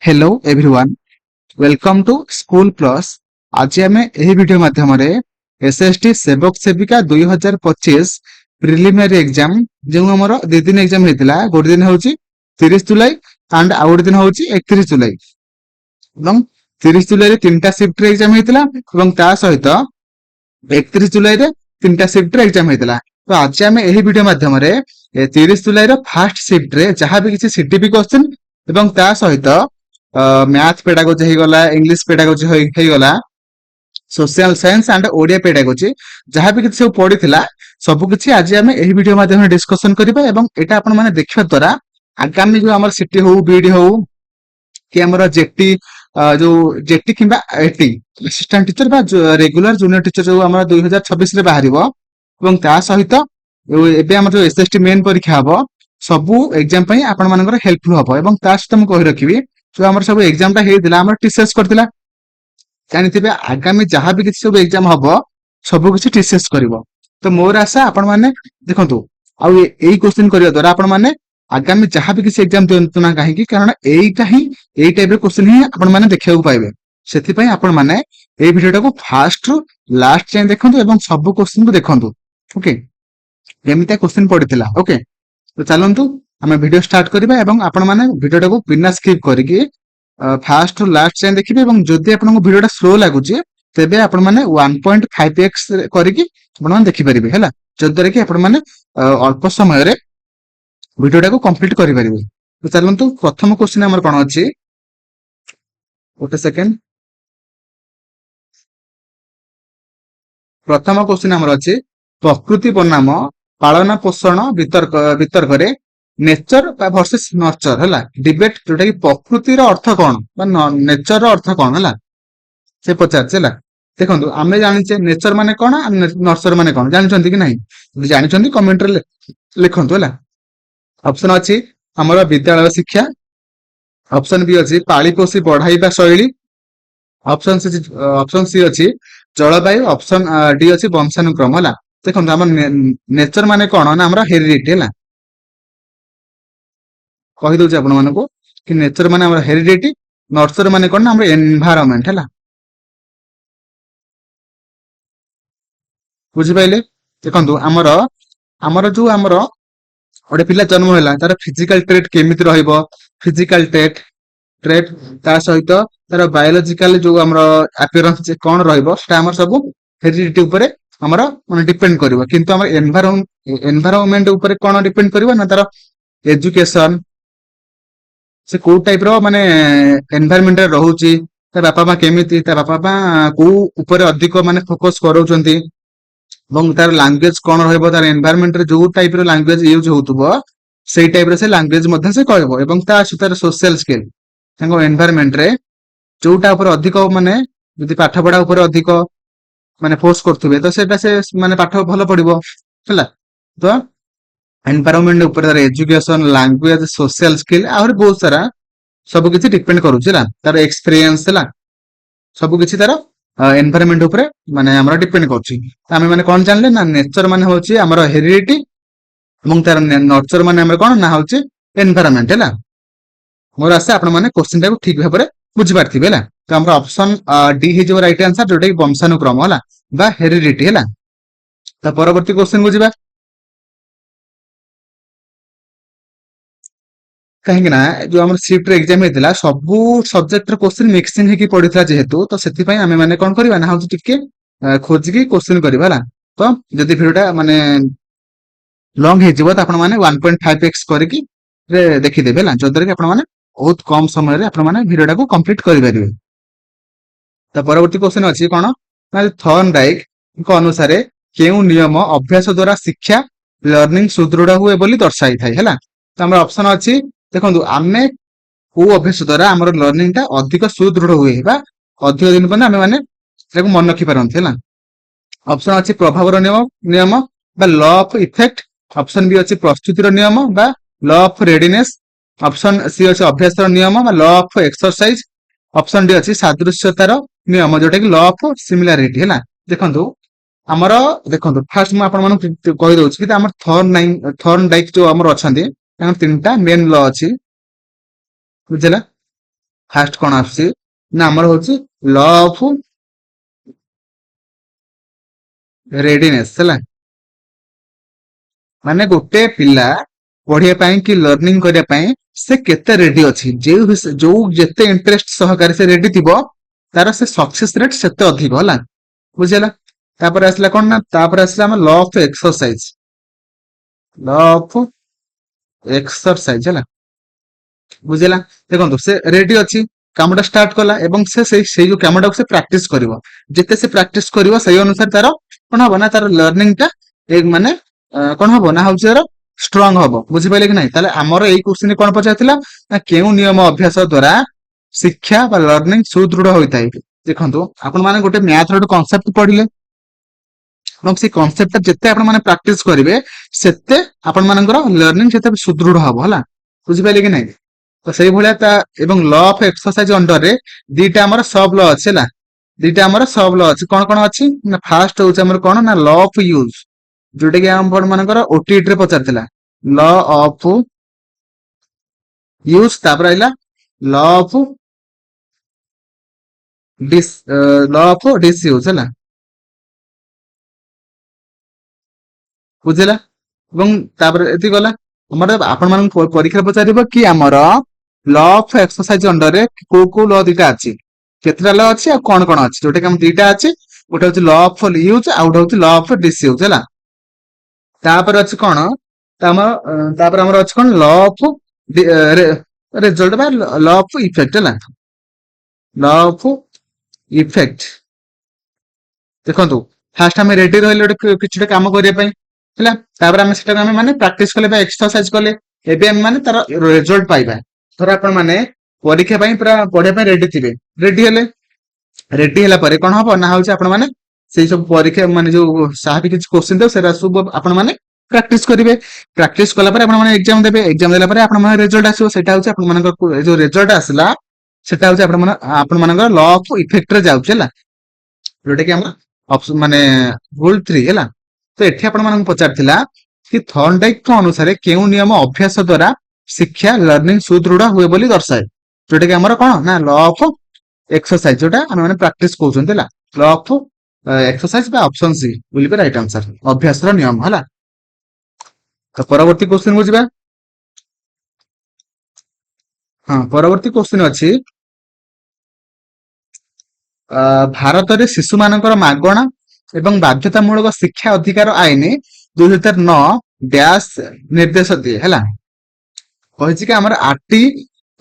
Hello everyone welcome to school plus. आज आम यह वीडियो माध्यम एसएसटी सेवक सेविका 2025 प्रिलिमिनरी एग्जाम जो आमर दि दिन एग्जाम होता गोटे दिन हूँ 30 जुलाई एंड आउ गोटे दिन हूँ 31 जुलाई। 30 जुलाई 3टा शिफ्ट एग्जाम होता सहित 31 जुलाई 3टा शिफ्ट एग्जाम होता। तो आज आम यही वीडियो माध्यम 30 जुलाई फास्ट शिफ्ट जहाँ भी किसी सीटीपी क्वेश्चन एवं ता सहित मैथ पेडागोजी होगला इंग्लिश पेडागोजी होगला social science and Odia pedagogy जहाँ भी किसी सब पड़ी सब किसी आज आम यही वीडियो माध्यम डिस्कसन करबा एवं एटा आपण माने देखिबा द्वारा आगामी जो हमर सिटी हो बीडी हो कि हमर जेटी जो जेटी किंबा एटी असिस्टेंट टीचर बा रेगुलर जूनियर टीचर जो हमर 2026 रे बाहरिबो एवं ता सहित एबे हमर जो एसएसटी मेन परीक्षा हबो सबु एग्जाम पई आपण मानकर हेल्पफुल हबो एवं ता सहित हम कहि रखिबी जो हमर सब एग्जाम ता हेदिला हमर टीसीएस करथिला जानिथिबे आगामी जहाँ भी किसी सब एग्जाम हबो सब किसी टीसीएस करिवो। तो मोर आशा आपण माने देखंतु आ एई क्वेश्चन करिया द्वारा आपण माने आगामी जहाँ भी किसी एग्जाम दियंतु ना काहे कि कारण एईटा ही एई टाइप रे क्वेश्चन ही आपण माने देखिବାକୁ पाइबे सेथि पई आपण माने एई वीडियोटा को फास्ट रु लास्ट जाय देखंतु एवं सब क्वेश्चन को देखंतु। ओके एमिता क्वेश्चन पडिथिला। ओके तो चलंतु आमे वीडियो स्टार्ट करिबा एवं आपण माने वीडियोटा को बिना स्किप करिकि फास्ट रु लास्ट जाय देखिबे एवं जदि आपनको वीडियोटा स्लो लागुची तेबे आपण माने 1.5x करिकि आपण माने देखि परिबे हैला जदरे कि आपण माने अल्प समय रे वीडियोटा को कंप्लीट करि परिबे। तो चलंतु प्रथम क्वेश्चन हमर कोन अछि ओटे सेकंड प्रथम क्वेश्चन हमर अछि प्रकृति बनाम पालना पोषण वितर्क रे नेचर वर्सेस नर्चर हैला डिबेट जोटा कि प्रकृति रो अर्थ कोन बा नेचर रो अर्थ कोन हैला से पचार हैला देखंतु आमे जानिचे नेचर माने कोन नर्चर माने कोन जानिचंती कि नहीं यदि जानिचंती कमेंट रे लिखंतु हैला। ऑप्शन अछि हमर विद्यालय शिक्षा ऑप्शन बी अछि पाली पोषी बढ़ाइबा शैली ऑप्शन सी अछि जलवायु ऑप्शन डी अछि वंशानुक्रम हैला। देखंतु हमर नेचर माने कोन ना हमर हेरिडिटी हैला कहि दउछ आपण मानको कि नेचर माने हमर हेरिडिटी नर्चर माने कोन ना हमर एनवायरनमेंट हैला बुझि पाइले। देखंतु हमर हमर जो हमर ओडे पिला जन्म होला तार फिजिकल ट्रेट केमिति रहइबो फिजिकल ट्रेट ता सहित तार बायोलॉजिकल जो हमर अपीयरेंस जे कोन रहइबो सेटा हमर सब हेरिडिटी ऊपर हमर माने डिपेंड करिवो किंतु हमर एनवायरनमेंट ऊपर कोन डिपेंड करिवो ना तार एजुकेशन से को टाइप रो माने एनवायरनमेंट रे रहउची ता बापा मा केमिति ता बापा मा को ऊपर अधिक माने फोकस करउचंती এবং তার ল্যাঙ্গুয়েজ কোন রহিব তার এনवायरमेंट रे जो टाइप रो लैंग्वेज यूज होतुबो सेही टाइप रे से लैंग्वेज मध्ये से कहबो एवं ता सुतार सोशल स्किल तांको एनवायरमेंट रे जोटा ऊपर अधिक माने जदि पाठ पढ़ा ऊपर अधिक माने फोर्स करथुबे तो सेटा से माने पाठ भलो पड़िबो हैला। तो एनवायरमेंट ऊपर तार एजुकेशन लैंग्वेज सोशल स्किल और बहुत सारा सब किछि डिपेंड करूछि हैला तार एक्सपीरियंस हैला सब किछि तार एनवायरमेंट ऊपर माने हमरा डिपेंड करछि। आमे माने कोन जानले ना नेचर माने होछि हमर हेरिडिटी एवं तार नर्चर माने हमर कोन ना होछि एनवायरमेंट हैला। मोर आशा आपण माने क्वेश्चन टाको ठीक भाबरे बुझि पारथिबे हैला। तो हमरा ऑप्शन डी हि जो राइट आंसर जोटा कि वंशानुक्रम हैला बा हेरिडिटी हैला। तो परवर्ती क्वेश्चन को जिबा कहीं ना जो हमर शिफ्ट रे एग्जाम हेतिला सबु सब्जेक्ट रे क्वेश्चन मिक्सिंग हेकी पडिथला जेहेतु तो सेति पई आमे माने कोन करबा ना होछि टिके खोजि की क्वेश्चन करबा हैला। तो जदि वीडियोटा माने लॉन्ग हे जिवो त आपण माने 1.5x करकी रे देखि देबे हैला जदरे कि आपण माने बहुत कम समय रे आपण माने वीडियोटा को कंप्लीट करि परिबे। तो परवर्ती क्वेश्चन अछि कोन ना थॉर्नडाइक को अनुसार केउ नियम अभ्यास द्वारा शिक्षा लर्निंग सुदृढ़ हुए बोली दर्शाई थाई हैला। तो हमर ऑप्शन अछि देखंतु आमे को अभ्यास द्वारा हमर लर्निंग ता अधिक सुदृढ़ हुए बा अधिक दिन पने आमे माने ताको मन रखि परंत हैला। ऑप्शन अछि प्रभावर नियम नियम बा law of effect option B अछि प्रस्तुतिर नियम बा law of readiness option C अछि अभ्यासर नियम बा law of exercise option D अछि सादृश्यतार नियम जोटा कि लॉ ऑफ सिमिलरिटी हैला। देखंतु हमर देखंतु फर्स्ट म आपण मानु कहि दउछि कि हमर थॉर्नडाइक जो हमर अछंती तांकर तीनटा मेन लॉ अछि बुझला। ଫାଷ୍ଟ କଣ ଆସୁଛି ନା ଆମର ହଉଛି ଲ ଅଫ ରେଡିନେସ ହେଲା। ମାନେ ଗୋଟେ ପିଲା ପଢିବା ପାଇଁ କି ଲର୍ଣ୍ଣିଂ କରିବା ପାଇଁ ସେ କେତେ ରେଡି ଅଛି, ଯୋଉ ଯେତେ ଇଣ୍ଟରେଷ୍ଟ ସହକାରେ ସେ ରେଡି ଥିବ ତାର ସେ ସକ୍ସେସ ରେଟ ସେତେ ଅଧିକ ହେଲା। ବୁଝିହେଲା। ତାପରେ ଆସିଲା କଣ ନା ତାପରେ ଆସିଲା ଆମ law of exercise. Law of exercise ହେଲା। ବୁଝିଲା। ଦେଖନ୍ତୁ ସେ ରେଡି ଅଛି, କାମଟା ଷ୍ଟାର୍ଟ କଲା ଏବଂ ସେ ସେଇ ଯୋଉ କାମଟାକୁ ସେ ପ୍ରାକ୍ଟିସ କରିବ। ଯେତେ ସେ ପ୍ରାକ୍ଟିସ କରିବ ସେଇ ଅନୁସାରେ ତାର କଣ ହବ ନା ତାର ଲର୍ଣ୍ଣିଂ ଟା ମାନେ କଣ ହବ ନା ହଉଛି ତାର ଷ୍ଟ୍ରଙ୍ଗ ହବ। ବୁଝିପାରିଲେ କି ନାଇଁ? ତାହେଲେ ଆମର ଏଇ କ୍ୱେଶ୍ଚିନ କଣ ପଚାରିଥିଲା ନା କେଉଁ ନିୟମ ଅଭ୍ୟାସ ଦ୍ଵାରା ଶିକ୍ଷା ବା ଲର୍ଣ୍ଣିଂ ସୁଦୃଢ ହୋଇଥାଏ। ଦେଖନ୍ତୁ ଆପଣ ମାନେ ଗୋଟେ ମ୍ୟାଥ ର ଗୋଟେ କନସେପ୍ଟ ପଢିଲେ ଏବଂ ସେଇ କନସେପ୍ଟ ଟା ଯେତେ ଆପଣ ମାନେ ପ୍ରାକ୍ଟିସ କରିବେ ସେତେ ଆପଣ ମାନଙ୍କର ଲର୍ଣ୍ଣିଂ ସେତେ ସୁଦୃଢ ହବ ହେଲା। ବୁଝିପାରିଲେ କି ନାଇଁ? ତ ସେଇଭଳିଆ ତା ଏବଂ ଲ ଅଫ ଏକ୍ସରସାଇଜ ଅଣ୍ଡରରେ ଦିଟା ଆମର ସବ ଲ ଅଛି ହେଲା। ଦିଟା ଆମର ସବ ଲ ଅଛି। କଣ କଣ ଅଛି ନା ଫାଷ୍ଟ ହଉଛି ଆମର କଣ ନା ଲ ଅଫ ୟୁଜ, ଯୋଉଟା କି ଆମ ମାନଙ୍କର ଓଟିଇଟି ରେ ପଚାରିଥିଲା। ଲ ଅଫ ୟୁଜ, ତାପରେ ଆଇଲା ଲ ଅଫ ଲ ଅଫ ଡିସୟୁଜ ହେଲା। ବୁଝିଲା। ଏବଂ ତାପରେ ଏତିକି ଗଲା। ଆମର ଆପଣ ମାନଙ୍କୁ ପରୀକ୍ଷାରେ ପଚାରିବ କି ଆମର ଲ ଅଫ ଏକ୍ସରସାଇଜ ଅଣ୍ଡରରେ କୋଉ କୋଉ ଲ ଦିଟା ଅଛି, କେତେଟା ଲ ଅଛି ଆଉ କଣ କଣ ଅଛି। ଯୋଉଟା କି ଆମ ଦିଟା ଅଛି, ଗୋଟେ ହଉଛି ଲ ଅଫ ୟୁଜ ଆଉ ଗୋଟେ ହଉଛି ଲ ଅଫ ଡିସୟୁଜ ହେଲା। ତାପରେ ଅଛି କଣ ତାପରେ ଆମର ଅଛି କଣ ଲ ଅଫ ରେଜଲ୍ଟ ବା ଲ ଅଫ ଇଫେକ୍ଟ ହେଲା। ଲ ଅଫ ଇଫେକ୍ଟ। ଦେଖନ୍ତୁ ଫାଷ୍ଟ ଆମେ ରେଡି ରହିଲେ ଗୋଟେ କିଛିଟା କାମ କରିବା ପାଇଁ ହେଲା। ତାପରେ ଆମେ ସେଟାକୁ ଆମେ ମାନେ ପ୍ରାକ୍ଟିସ କଲେ ବା ଏକ୍ସରସାଇଜ କଲେ ଏବେ ଆମେ ମାନେ ତାର ରେଜଲ୍ଟ ପାଇବା। ଧର ଆପଣ ମାନେ ପରୀକ୍ଷା ପାଇଁ ପୁରା ପଢିବା ପାଇଁ ରେଡି ଥିବେ, ରେଡି ହେଲେ ରେଡି ହେଲା ପରେ କଣ ହବ ନା ହଉଛି ଆପଣ ମାନେ ସେଇ ସବୁ ପରୀକ୍ଷା ମାନେ ଯୋଉ ଯାହା ବି କିଛି କୋଶ୍ଚିନ୍ ଥିବ ସେଟା ସବୁ ଆପଣ ମାନେ ପ୍ରାକ୍ଟିସ କରିବେ। ପ୍ରାକ୍ଟିସ କଲା ପରେ ଆପଣ ମାନେ ଏକ୍ସାମ ଦେବେ। ଏକ୍ସାମ ଦେଲା ପରେ ଆପଣ ମାନେ ରେଜଲ୍ଟ ଆସିବ। ସେଇଟା ହଉଛି ଆପଣ ମାନଙ୍କର ଯୋଉ ରେଜଲ୍ଟ ଆସିଲା ସେଟା ହଉଛି ଆପଣ ମାନଙ୍କର ଲ ଅଫ ଇଫେକ୍ଟ ରେ ଯାଉଛି ହେଲା। ଯୋଉଟା କି ଆମର ମାନେ ରୁଲ 3 ହେଲା। ତ ଏଠି ଆପଣ ମାନଙ୍କୁ ପଚାରିଥିଲା କି ଥର୍ନଡାଇକଙ୍କ ଅନୁସାରେ କେଉଁ ନିୟମ ଅଭ୍ୟାସ ଦ୍ଵାରା ଶିକ୍ଷା ଲର୍ଣ୍ଣିଂ ସୁଦୃଢ ହୁଏ ବୋଲି ଦର୍ଶାଏ। ଯୋଉଟା କି ଆମର କଣ ନା ଲ ଅଫ ଏକ୍ସରସାଇଜ, ଯୋଉଟା ଆମେ ମାନେ ପ୍ରାକ୍ଟିସ କହୁଛନ୍ତି ହେଲା। ଲ ଅଫ ଏକ୍ସରସାଇଜ ବା ଅପସନ ସି ବୁଲିବେ ରାଇଟ ଆନ୍ସର, ଅଭ୍ୟାସର ନିୟମ ହେଲା। ତ ପରବର୍ତ୍ତୀ କ୍ୱେଶ୍ଚିନ୍ କୁ ଯିବା। ହଁ ପରବର୍ତ୍ତୀ କ୍ୱେଶ୍ଚିନ୍ ଅଛି ଭାରତରେ ଶିଶୁ ମାନଙ୍କର ମାଗଣା ଏବଂ ବାଧ୍ୟତାମୂଳକ ଶିକ୍ଷା ଅଧିକାର ଆଇନ 2009 ଡ୍ୟାସ ନିର୍ଦ୍ଦେଶ ଦିଏ ହେଲା। କହିଛି କି ଆମର ଆର୍ଟି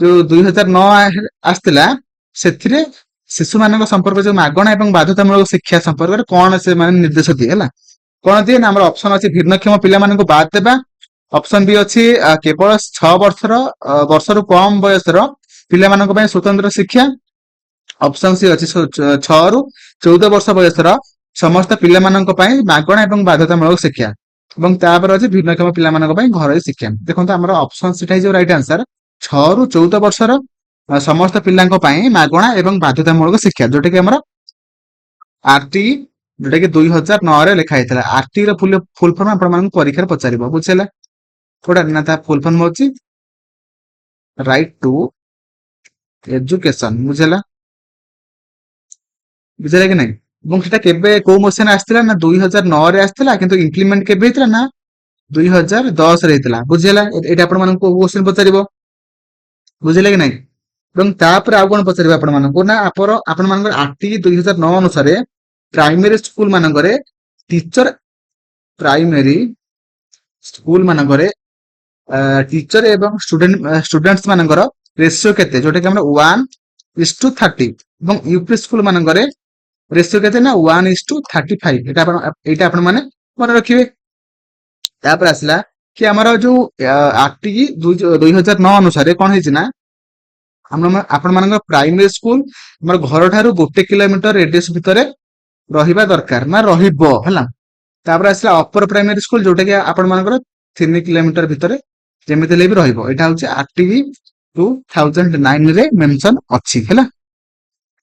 ଯୋଉ 2009 ଆସିଥିଲା ସେଥିରେ ଶିଶୁ ମାନଙ୍କ ସମ୍ପର୍କରେ ଯୋଉ ମାଗଣା ଏବଂ ବାଧ୍ୟତାମୂଳକ ଶିକ୍ଷା ସମ୍ପର୍କରେ କଣ ସେମାନେ ନିର୍ଦ୍ଦେଶ ଦିଏ ହେଲା। କଣ ଦିଏ ନା ଆମର ଅପସନ ଅଛି ଭିନ୍ନକ୍ଷମ ପିଲାମାନଙ୍କୁ ବାଦ୍ ଦେବା, ଅପସନ ବି ଅଛି କେବଳ 6 ବର୍ଷରୁ କମ ବୟସର ପିଲାମାନଙ୍କ ପାଇଁ ସ୍ୱତନ୍ତ୍ର ଶିକ୍ଷା, ଅପସନ ସି ଅଛି 6 ରୁ 14 ବର୍ଷ ବୟସର ସମସ୍ତ ପିଲାମାନଙ୍କ ପାଇଁ ମାଗଣା ଏବଂ ବାଧ୍ୟତାମୂଳକ ଶିକ୍ଷା ଏବଂ ତାପରେ ଅଛି ଭିନ୍ନକ୍ଷମ ପିଲାମାନଙ୍କ ପାଇଁ ଘରୋଇ ଶିକ୍ଷା। ଦେଖନ୍ତୁ ଆମର ଅପସନ ସିଟା ହେଇଯିବ ରାଇଟ ଆନ୍ସର। 6 ରୁ 14 ବର୍ଷର ସମସ୍ତ ପିଲାଙ୍କ ପାଇଁ ମାଗଣା ଏବଂ ବାଧ୍ୟତାମୂଳକ ଶିକ୍ଷା, ଯୋଉଟା କି ଆମର ଆରଟି ଯୋଉଟା କି 2009 ଲେଖା ହେଇଥିଲା। ଆରଟି ର ଫୁଲ ଫର୍ମ ଆପଣ ମାନଙ୍କୁ ପରୀକ୍ଷାରେ ପଚାରିବ। ବୁଝିହେଲା। କୋଉଟା ନା ତା ଫୁଲ ଫର୍ମ ହଉଛି ରାଇଟ ଟୁ ଏଜୁକେସନ। ବୁଝିହେଲା। ବୁଝିହେଲା କି ନାଇଁ? ଏବଂ ସେଟା କେବେ କୋଉ ମସିହାରେ ଆସିଥିଲା ନା 2009 ରେ ଆସିଥିଲା, କିନ୍ତୁ ଇମ୍ପ୍ଲିମେଣ୍ଟ କେବେ ହେଇଥିଲା ନା 2010 ରେ ହେଇଥିଲା। ବୁଝିହେଲା। ଏଇଟା ଆପଣ ମାନଙ୍କୁ କୋଉ କ୍ୱେଶ୍ଚିନ ପଚାରିବ। ବୁଝିଲେ କି ନାଇଁ? ଏବଂ ତାପରେ ଆଉ କଣ ପଚାରିବେ ଆପଣ ମାନଙ୍କୁ ନା ଆପଣ ମାନଙ୍କର ଆର୍ଟି 2009 ଅନୁସାରେ ପ୍ରାଇମେରୀ ସ୍କୁଲ ମାନଙ୍କରେ ଟିଚର ପ୍ରାଇମେରୀ ସ୍କୁଲ ମାନଙ୍କରେ ଟିଚର ଏବଂ ଷ୍ଟୁଡେଣ୍ଟସ ମାନଙ୍କର ରେସିଓ କେତେ, ଯୋଉଟା କି ଆମର 1:30 ଏବଂ ୟୁପି ସ୍କୁଲ ମାନଙ୍କରେ ରେସିଓ କେତେ ନା 1:35। ଏଇଟା ଆପଣ ମାନେ ମନେ ରଖିବେ। ତାପରେ ଆସିଲା କି ଆମର ଯୋଉ ଆର୍ଟି 2009 ଅନୁସାରେ କଣ ହେଇଛି ନା ଆପଣ ମାନଙ୍କ ପ୍ରାଇମେରୀ ସ୍କୁଲ ଆମର ଘର ଠାରୁ 1 କିଲୋମିଟର ରେଡିୟସ ଭିତରେ ରହିବା ଦରକାର ନା ରହିବ ହେଲା। ତାପରେ ଆସିଲା ଅପର ପ୍ରାଇମେରୀ ସ୍କୁଲ, ଯୋଉଟା କି ଆପଣ ମାନଙ୍କର 3 କିଲୋମିଟର ଭିତରେ ଯେମିତି ହେଲେ ବି ରହିବ। ଏଇଟା ହଉଛି ଆରଟି 2009 ରେ ମେନସନ ଅଛି ହେଲା।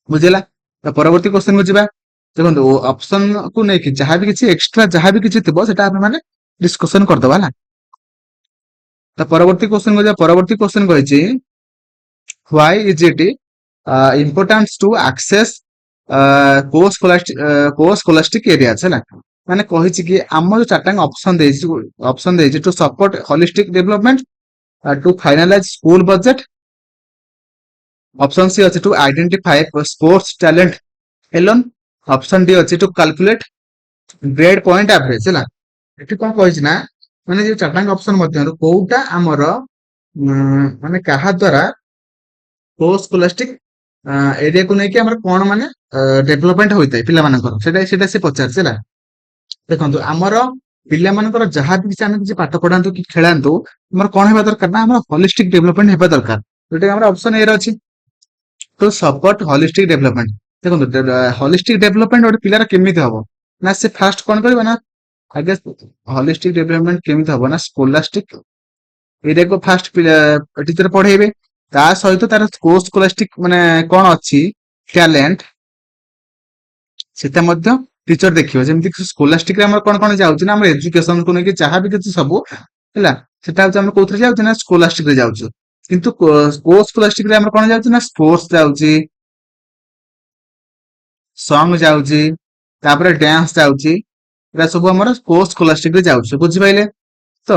ବୁଝିଲା। ତ ପରବର୍ତ୍ତୀ କ୍ୱେଶ୍ଚନ କୁ ଯିବା। ଦେଖନ୍ତୁ ଅପସନ କୁ ନେଇକି ଯାହାବି କିଛି ଏକ୍ସଟ୍ରା ଯାହାବି କିଛି ଥିବ ସେଟା ଆମେ ମାନେ ଡିସକସନ କରିଦବା ହେଲା। ତ ପରବର୍ତ୍ତୀ କ୍ୱେଶ୍ଚନ କୁ ଯିବା। ପରବର୍ତ୍ତୀ କ୍ୱେଶ୍ଚନ କହିଛି why is it importance to access co-scholastic areas ହେଲା ମାନେ କହିଛି କି ଆମ ଯୋଉ ଚାରିଟା ଅପସନ ଦେଇଛି to support holistic development, to finalize school budget, option C ଅଛି to identify sports talent alone, option D ଅଛି to calculate grade point average ହେଲା। ଏଠି କଣ କହିଛି ନା ମାନେ ଯୋଉ ଚାରିଟା ଅପସନ ମଧ୍ୟରୁ କୋଉଟା ଆମର ମାନେ କାହା ଦ୍ଵାରା co-scholastic ଏରିଆକୁ ନେଇକି ଆମର କଣ ମାନେ ଡେଭଲପମେଣ୍ଟ ହୋଇଥାଏ ପିଲାମାନଙ୍କର ସେଟା ସେ ପଚାରିଛି ହେଲା। ଦେଖନ୍ତୁ ଆମର ପିଲାମାନଙ୍କର ଯାହା ବି କିଛି ଆମେ କିଛି ପାଠ ପଢାନ୍ତୁ କି ଖେଳାନ୍ତୁ ଆମର କଣ ହେବା ଦରକାର ନା ଆମର ହୋଲିଷ୍ଟିକ ଡେଭଲପମେଣ୍ଟ ହେବା ଦରକାର, ଯୋଉଟା ଆମର ଅପସନ ଏ ରେ ଅଛି ଟୁ ସପୋର୍ଟ ହୋଲିଷ୍ଟିକ ଡେଭଲପମେଣ୍ଟ। ଦେଖନ୍ତୁ ହୋଲିଷ୍ଟିକ ଡେଭଲପମେଣ୍ଟ ଗୋଟେ ପିଲାର କେମିତି ହବ ନା ସେ ଫାଷ୍ଟ କଣ କରିବ ନା ଆଗେ ହୋଲିଷ୍ଟିକ ଡେଭଲପମେଣ୍ଟ କେମିତି ହବ ନା ସ୍କୋଲାଷ୍ଟିକ ଏରିଆକୁ ଫାଷ୍ଟ ଟିଚର ପଢେଇବେ, ତା ସହିତ ତାର ସ୍କୋଲାଷ୍ଟିକ ମାନେ କଣ ଅଛି ଟ୍ୟାଲେଣ୍ଟ ସେଟା ମଧ୍ୟ ଟିଚର ଦେଖିବ। ଯେମିତି ସ୍କୋଲାଷ୍ଟିକ ରେ ଆମର କଣ କଣ ଯାଉଛି ନା ଆମର ଏଜୁକେସନ କୁ ନେଇକି ଯାହା ବି କିଛି ସବୁ ହେଲା ସେଟା ହଉଛି ଆମର କୋଉଥିରେ ଯାଉଛି ନା ସ୍କୋଲାଷ୍ଟିକ ରେ ଯାଉଛି, କିନ୍ତୁ ସ୍କୋଲାଷ୍ଟିକ ରେ ଆମର କଣ ଯାଉଛି ନା ସ୍ପୋର୍ଟସ ଯାଉଛି, ସଙ୍ଗ ଯାଉଛି, ତାପରେ ଡ୍ୟାନ୍ସ ଯାଉଛି, ଏଟା ସବୁ ଆମର ସ୍କୋଲାଷ୍ଟିକ ରେ ଯାଉଛି ବୁଝିପାରିଲେ। ତ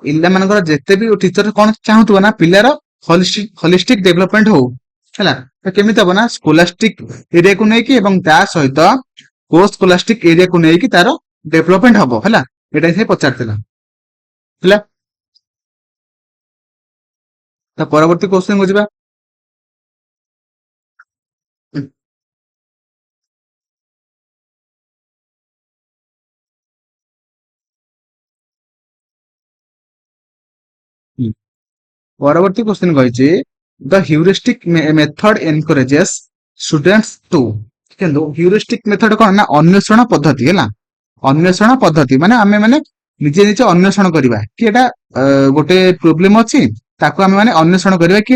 ପିଲାମାନଙ୍କର ଯେତେ ବି ଟିଚର କଣ ଚାହୁଁଥିବ ନା ପିଲାର ହୋଲିଷ୍ଟିକ ଡେଭଲପମେଣ୍ଟ ହଉ ହେଲା। ତ କେମିତି ହବ ନା ସ୍କୋଲାଷ୍ଟିକ ଏରିଆକୁ ନେଇକି ଏବଂ ତା ସହିତ ସ୍କୋଲାଷ୍ଟିକ ଏରିଆକୁ ନେଇକି ତାର ଡେଭଲପମେଣ୍ଟ ହବ ହେଲା, ଏଇଟା ସେ ପଚାରିଥିଲା ହେଲା। ତ ପରବର୍ତ୍ତୀ କ୍ୱେଶ୍ଚନ କୁ ଯିବା। ପରବର୍ତ୍ତୀ କ୍ୱେଶ୍ଚନ କହିଛି ଦ ହ୍ୟୁରିଷ୍ଟିକ ମେଥଡ ଏନକରେଜେସ୍ ଷ୍ଟୁଡେଣ୍ଟସ୍ ଟୁ, କିନ୍ତୁ ହ୍ୟୁରିଷ୍ଟିକ ମେଥଡ କଣ ନା ଅନ୍ୱେଷଣ ପଦ୍ଧତି ହେଲା। ଅନ୍ୱେଷଣ ପଦ୍ଧତି ମାନେ ଆମେ ମାନେ ନିଜେ ନିଜେ ଅନ୍ୱେଷଣ କରିବା କି ଏଟା ଗୋଟେ ପ୍ରୋବ୍ଲେମ ଅଛି ତାକୁ ଆମେ ମାନେ ଅନ୍ୱେଷଣ କରିବା କି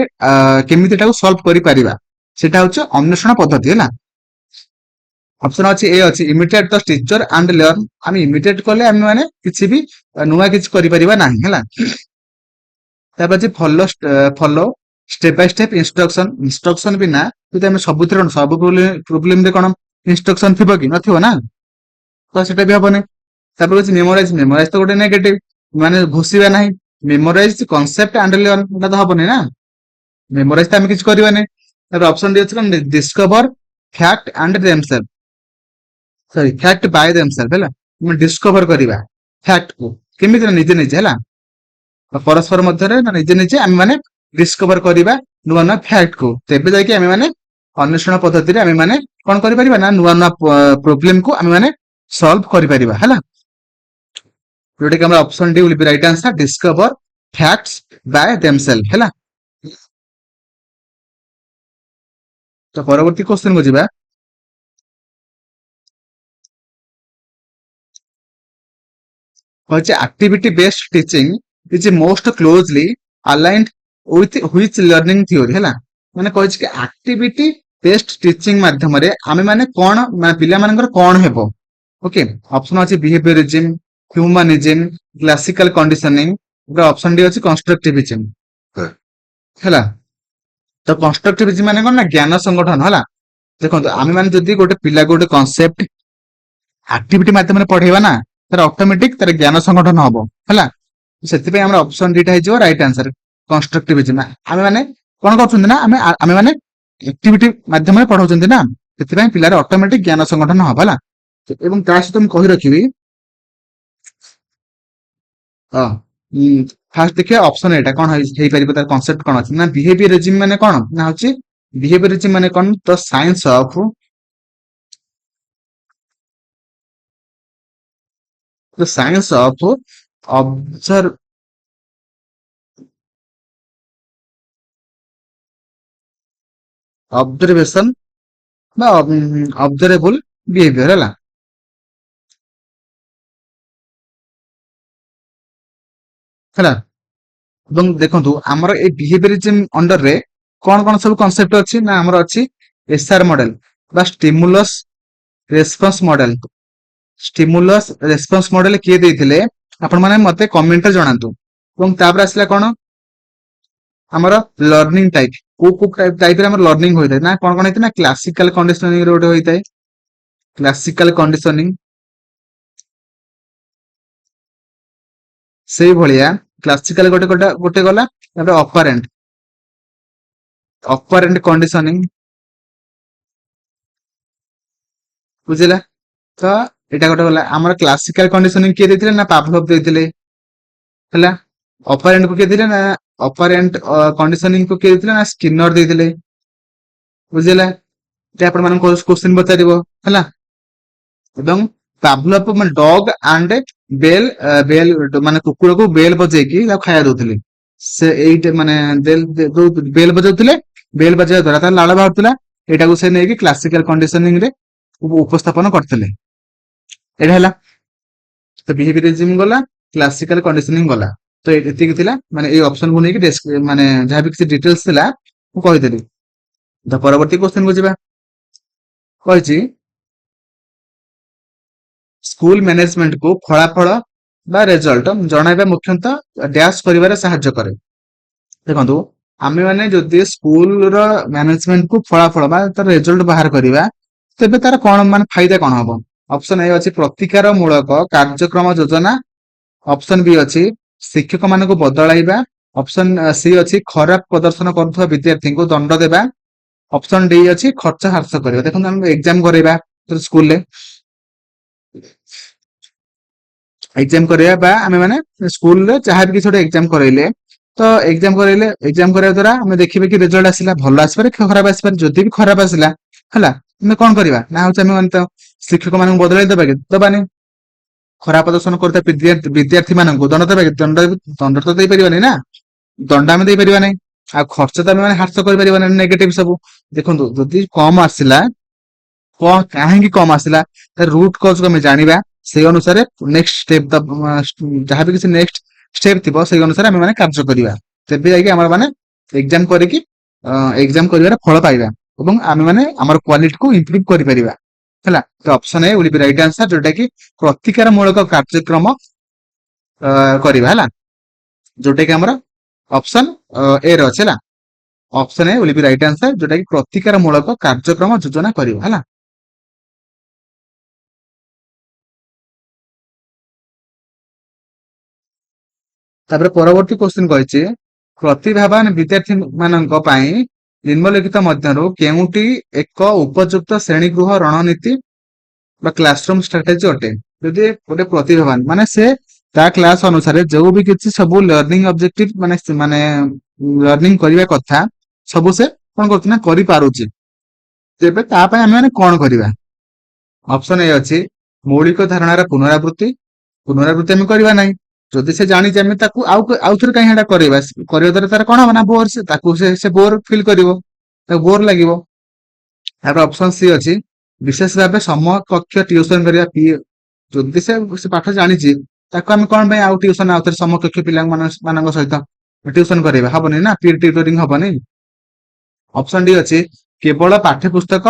କେମିତି ଏଟାକୁ ସଲ୍ଭ କରିପାରିବା, ସେଟା ହଉଛି ଅନ୍ୱେଷଣ ପଦ୍ଧତି ହେଲା। ଅପସନ ଅଛି ଏ ଅଛି ଇମିଟେଟ୍ ଦ ଟିଚର ଆଣ୍ଡ ଲର୍ନ, ଆମେ ଇମିଟେଟ୍ କଲେ ଆମେ ମାନେ କିଛି ବି ନୂଆ କିଛି କରିପାରିବା ନାହିଁ ହେଲା। ତାପରେ ଅଛି follow step by step instruction ବିନା ଯଦି ଆମେ ସବୁଥିରେ କଣ ସବୁ ପ୍ରୋବ୍ଲେମରେ କଣ ଇନଷ୍ଟ୍ରକ୍ସନ ଥିବ କି ନଥିବ ନା, ତ ସେଟା ବି ହବନି। ତାପରେ ଅଛି ମେମୋରାଇଜ ତ ଗୋଟେ ନେଗେଟିଭ ମାନେ ଘୋଷିବା ନାହିଁ, ମେମୋରାଇଜ କନସେପ୍ଟ ଆଣ୍ଡ ଲର୍ନ ଏଟା ତ ହବନି ନା, ମେମୋରାଇଜ ତ ଆମେ କିଛି କରିବାନି। ତାପରେ ଅପସନ ଡି ଅଛି କଣ discover fact and themselves, sorry fact by themselves ହେଲା। ଆମେ ଡିସ୍କଭର କରିବା ଫ୍ୟାକ୍ଟ କୁ କେମିତି ନା ନିଜେ ନିଜେ ହେଲା, ପରସ୍ପର ମଧ୍ୟରେ ନିଜେ ନିଜେ ଆମେ ମାନେ ଡିସ୍କଭର କରିବା ନୂଆ ନୂଆ ଫ୍ୟାକ୍ଟ କୁ, ତେବେ ଯାଇକି ଆମେ ମାନେ ଅନ୍ୱେଷଣ ପଦ୍ଧତିରେ ଆମେ ମାନେ କଣ କରିପାରିବା ନା ନୂଆ ନୂଆ ପ୍ରୋବ୍ଲେମ କୁ ଆମେ ମାନେ ସଲ୍ଭ କରିପାରିବା ହେଲା। ଯୋଉଟା କି ଆମର option D will be right answer discover facts by themselves ହେଲା। ତ ପରବର୍ତ୍ତୀ କ୍ୱେଶ୍ଚନ କୁ ଯିବା। activity based teaching is most closely aligned with which learning theory ହେଲା। ମାନେ କହିଛି କି activity based teaching ମାଧ୍ୟମରେ ଆମେ ମାନେ କଣ ପିଲା ମାନଙ୍କର କଣ ହେବ। ଓକେ, ଅପସନ ଅଛି ବିହେଭିୟରିଜିମ, ହ୍ୟୁମାନିଜିମ, କ୍ଲାସିକାଲ କଣ୍ଡିସନିଂ, ଅପସନ ଡି ଅଛି କନଷ୍ଟ୍ରକ୍ଟିଭିଜିମ ହେଲା। ତ କନଷ୍ଟ୍ରକ୍ଟିଭିଜିମ ମାନେ କଣ ନା ଜ୍ଞାନ ସଂଗଠନ ହେଲା। ଦେଖନ୍ତୁ ଆମେ ମାନେ ଯଦି ଗୋଟେ ପିଲାକୁ ଗୋଟେ କନସେପ୍ଟ ଆକ୍ଟିଭିଟି ମାଧ୍ୟମରେ ପଢେଇବା ନା ତାର ଅଟୋମେଟିକ ତାର ଜ୍ଞାନ ସଂଗଠନ ହବ ହେଲା। ସେଥିପାଇଁ ଆମର ଅପସନ ଦିଟା ହେଇଯିବ ରାଇଟ୍ ଆନ୍ସର କନଷ୍ଟ୍ରକ୍ଟିଭିଜିମ। ଆମେ ମାନେ କଣ କରୁଛନ୍ତି ନା ଆମେ ମାନେ ଆକ୍ଟିଭିଟି ମାଧ୍ୟମରେ ପଢାଉଛନ୍ତି ନା, ସେଥିପାଇଁ ପିଲାର ଅଟୋମେଟିକ ଜ୍ଞାନ ସଂଗଠନ ହବ ହେଲା। ଏବଂ ତା ସହିତ ମୁଁ କହି ରଖିବି ଫାଷ୍ଟ ଦେଖିବା ଅପସନ ଏଇଟା କଣ ହେଇପାରିବ, ତାର କନସେପ୍ଟ କଣ ଅଛି ନା ବିହେଭିୟରିଜିମ ମାନେ କଣ ନା ହଉଛି ବିହେଭିୟରିଜିମ ମାନେ କଣ ଦ ସାଇନ୍ସ ଅଫ observe observation বা observable behavior ହେଲା। ହେଲା ଏବଂ ଦେଖନ୍ତୁ ଆମର ଏଇ ବିହେଭିୟରିଜିମ ଅଣ୍ଡରରେ କଣ କଣ ସବୁ କନସେପ୍ଟ ଅଛି ନା ଆମର ଅଛି ଏସଆର ମଡେଲ ବା ଷ୍ଟିମୁଲସ ରେସପନ୍ସ ମଡେଲ। ଷ୍ଟିମୁଲସ ରେସପନ୍ସ ମଡେଲ କିଏ ଦେଇଥିଲେ ଆପଣ ମାନେ ମତେ କମେଣ୍ଟରେ ଜଣାନ୍ତୁ। ଏବଂ ତାପରେ ଆସିଲା କଣ ଆମର ଲର୍ଣ୍ଣିଂ ଟାଇପ, କୋଉ ଟାଇପ ରେ ଆମର ଲର୍ଣ୍ଣିଂ ହୋଇଥାଏ ନା କଣ ହେଇଥାଏ ନା କ୍ଲାସିକାଲ କଣ୍ଡିସନିଂ ରେ ଗୋଟେ ହୋଇଥାଏ। କ୍ଲାସିକାଲ କଣ୍ଡିସନିଂ ସେଇଭଳିଆ କ୍ଲାସିକାଲ ଗୋଟେ ଗଲା, ତାପରେ ଅପରେଣ୍ଟ କଣ୍ଡିସନିଂ ବୁଝିଲା। ତ ଏଇଟା ଗୋଟେ ଗଲା ଆମର କ୍ଲାସିକାଲ କଣ୍ଡିସନିଂ କିଏ ଦେଇଥିଲେ ନା ପାଭଲଭ ଦେଇଥିଲେ ହେଲା। ଅପରେଣ୍ଟ କୁ କିଏ ଦେଇଥିଲେ ନା ଅପରେଣ୍ଟ କଣ୍ଡିସନିଂ କୁ କିଏ ଦେଇଥିଲେ ନା ସ୍କିନର ଦେଇଥିଲେ ବୁଝିଲା। ଯେ ଆପଣ ମାନଙ୍କୁ କୋଶ୍ଚିନ୍ ପଚାରିବ ହେଲା। ଏବଂ ପାଭଲଭ ମାନେ ଡଗ ଆଣ୍ଡ ବେଲ ମାନେ କୁକୁରକୁ ବେଲ ବଜେଇକି ତାକୁ ଖାଇବା ଦଉଥିଲେ। ସେ ଏଇଟା ମାନେ ବେଲ ବଜାଉଥିଲେ, ବେଲ ବଜେଇବା ଦ୍ଵାରା ତାର ଲାଳ ବାହାରୁଥିଲା। ଏଇଟାକୁ ସେ ନେଇକି କ୍ଲାସିକାଲ କଣ୍ଡିସନିଂ ରେ ଉପସ୍ଥାପନ କରିଥିଲେ। ଏଇଟା ହେଲା ତ ବିହେଭିୟରିଜିମ ଗଲା, କ୍ଲାସିକାଲ କଣ୍ଡିସନିଂ ଗଲା। ତ ଏତିକି ଥିଲା ମାନେ ଏଇ ଅପସନ କୁ ନେଇକି ମାନେ ଯାହାବି କିଛି ଡିଟେଲ୍ସ ଥିଲା ମୁଁ କହିଦେଲି। ତ ପରବର୍ତ୍ତୀ କ୍ୱେଶ୍ଚନ କୁ ଯିବା। କହିଛି ସ୍କୁଲ ମ୍ୟାନେଜମେଣ୍ଟକୁ ଫଳାଫଳ ବା ରେଜଲ୍ଟ ଜଣାଇବା ମୁଖ୍ୟତଃ ଡ୍ୟାସ୍ କରିବାରେ ସାହାଯ୍ୟ କରେ। ଦେଖନ୍ତୁ ଆମେ ମାନେ ଯଦି ସ୍କୁଲ ର ମ୍ୟାନେଜମେଣ୍ଟ କୁ ଫଳାଫଳ ବା ତାର ରେଜଲ୍ଟ ବାହାର କରିବା, ତେବେ ତାର କଣ ମାନେ ଫାଇଦା କଣ ହବ? ଅପସନ ଏ ଅଛି ପ୍ରତିକାର ମୂଳକ କାର୍ଯ୍ୟକ୍ରମ ଯୋଜନା। ଅପସନ ବି ଅଛି ଶିକ୍ଷକ ମାନଙ୍କୁ ବଦଳାଇବା। ଅପସନ ସି ଅଛି ଖରାପ ପ୍ରଦର୍ଶନ କରୁଥିବା ବିଦ୍ୟାର୍ଥୀଙ୍କୁ ଦଣ୍ଡ ଦେବା। ଅପସନ ଡି ଅଛି ଖର୍ଚ୍ଚ ହ୍ରାସ କରିବା। ଦେଖନ୍ତୁ ଆମେ ଏକ୍ଜାମ କରିବା ସ୍କୁଲରେ, ଏକ୍ଜାମ କରିବା ବା ଆମେ ମାନେ ସ୍କୁଲରେ ଯାହାବି କିଛି ଗୋଟେ ଏକ୍ଜାମ କରାଇଲେ, ତ ଏକ୍ଜାମ କରିବା ଦ୍ଵାରା ଆମେ ଦେଖିବେ କି ରେଜଲ୍ଟ ଆସିଲା ଭଲ ଆସିପାରେ ଖରାପ ଆସିପାରେ। ଯଦି ବି ଖରାପ ଆସିଲା ହେଲା, ଆମେ କଣ କରିବା ନା ହଉଛି ଆମେ ମାନେ ତ ଶିକ୍ଷକ ମାନଙ୍କୁ ବଦଳେଇ ଦବା କି ଦବାନି। ଖରାପ ପ୍ରଦର୍ଶନ କରୁଥିବା ବିଦ୍ୟାର୍ଥୀ ମାନଙ୍କୁ ଦଣ୍ଡ ଦେବା କି ଦଣ୍ଡ ତ ଦେଇପାରିବାନି ନା, ଦଣ୍ଡ ଆମେ ଦେଇପାରିବା ନାହିଁ। ଆଉ ଖର୍ଚ୍ଚ ତ ଆମେ ମାନେ ହ୍ରାସ କରିପାରିବା ନାହିଁ, ନେଗେଟିଭ ସବୁ। ଦେଖନ୍ତୁ ଯଦି କମ ଆସିଲା, କଣ କାହିଁକି କମ ଆସିଲା ତା ରୁଟ କଜ୍ କୁ ଆମେ ଜାଣିବା। ସେଇ ଅନୁସାରେ ନେକ୍ସଟ ଷ୍ଟେପ ଯାହାବି କିଛି ନେକ୍ସଟ ଷ୍ଟେପ ଥିବ ସେଇ ଅନୁସାରେ ଆମେ ମାନେ କାର୍ଯ୍ୟ କରିବା। ତେବେ ଯାଇକି ଆମର ମାନେ ଏକ୍ଜାମ କରିକି ଏକ୍ଜାମ କରିବାର ଫଳ ପାଇବା ଏବଂ ଆମେ ମାନେ ଆମର କ୍ୱାଲିଟିକୁ ଇମ୍ପ୍ରୁଭ କରିପାରିବା ହେଲା। ତ option A will be right answer, ଯୋଉଟା କି ପ୍ରତିକାର ମୂଳକ କାର୍ଯ୍ୟକ୍ରମ କରିବା ହେଲା, ଯୋଉଟା କି ଆମର ଅପସନ ଏ ରେ ଅଛି ହେଲା। Option A will be right answer, ଯୋଉଟା କି ପ୍ରତିକାର ମୂଳକ କାର୍ଯ୍ୟକ୍ରମ ଯୋଜନା କରିବ ହେଲା। ତାପରେ ପରବର୍ତ୍ତୀ କ୍ୱେଶ୍ଚିନ କହିଛି ପ୍ରତିଭାବାନ ବିଦ୍ୟାର୍ଥୀ ମାନଙ୍କ ପାଇଁ ନିମ୍ନଲିଖିତ ମଧ୍ୟରୁ କେଉଁଟି ଏକ ଉପଯୁକ୍ତ ଶ୍ରେଣୀ ଗୃହ ରଣନୀତି ବା କ୍ଲାସରୁମ ଷ୍ଟ୍ରାଟେଜି ଅଟେ? ଯଦି ଗୋଟେ ପ୍ରତିଭାବାନ ମାନେ ସେ ତା କ୍ଲାସ ଅନୁସାରେ ଯୋଉ ବି କିଛି ସବୁ ଲର୍ଣ୍ଣିଂ ଅବଜେକ୍ଟିଭ ମାନେ ଲର୍ଣ୍ଣିଂ କରିବା କଥା ସବୁ ସେ କଣ କରୁଛି ନା କରିପାରୁଛି, ତେବେ ତା ପାଇଁ ଆମେ ମାନେ କଣ କରିବା? ଅପସନ ଏ ଅଛି ମୌଳିକ ଧାରଣାର ପୁନରାବୃତ୍ତି ଆମେ କରିବା ନାହିଁ। ଯଦି ସେ ଜାଣିଛି ଆମେ ତାକୁ ଆଉଥରେ କାହିଁ ସେଟା କରିବା ଦ୍ୱାରା ତାର କଣ ହବ ନା ବୋର ତାକୁ ସେ ବୋର ଫିଲ୍ କରିବ, ତାକୁ ବୋର ଲାଗିବ। ତାପରେ ଅପସନ ସି ଅଛି ବିଶେଷ ଭାବେ ସମକକ୍ଷ ଟିଉସନ କରିବା। ଯଦି ସେ ପାଠ ଜାଣିଛି ତାକୁ ଆମେ କଣ ପାଇଁ ଆଉ ଟିଉସନ ଆଉଥରେ ସମକକ୍ଷ ପିଲା ମାନଙ୍କ ସହିତ ଟିଉସନ କରିବା ହବନି ନା, ପିଅର ଟିଉଟରିଂ ହବନି। ଅପସନ ଡି ଅଛି କେବଳ ପାଠ୍ୟ ପୁସ୍ତକ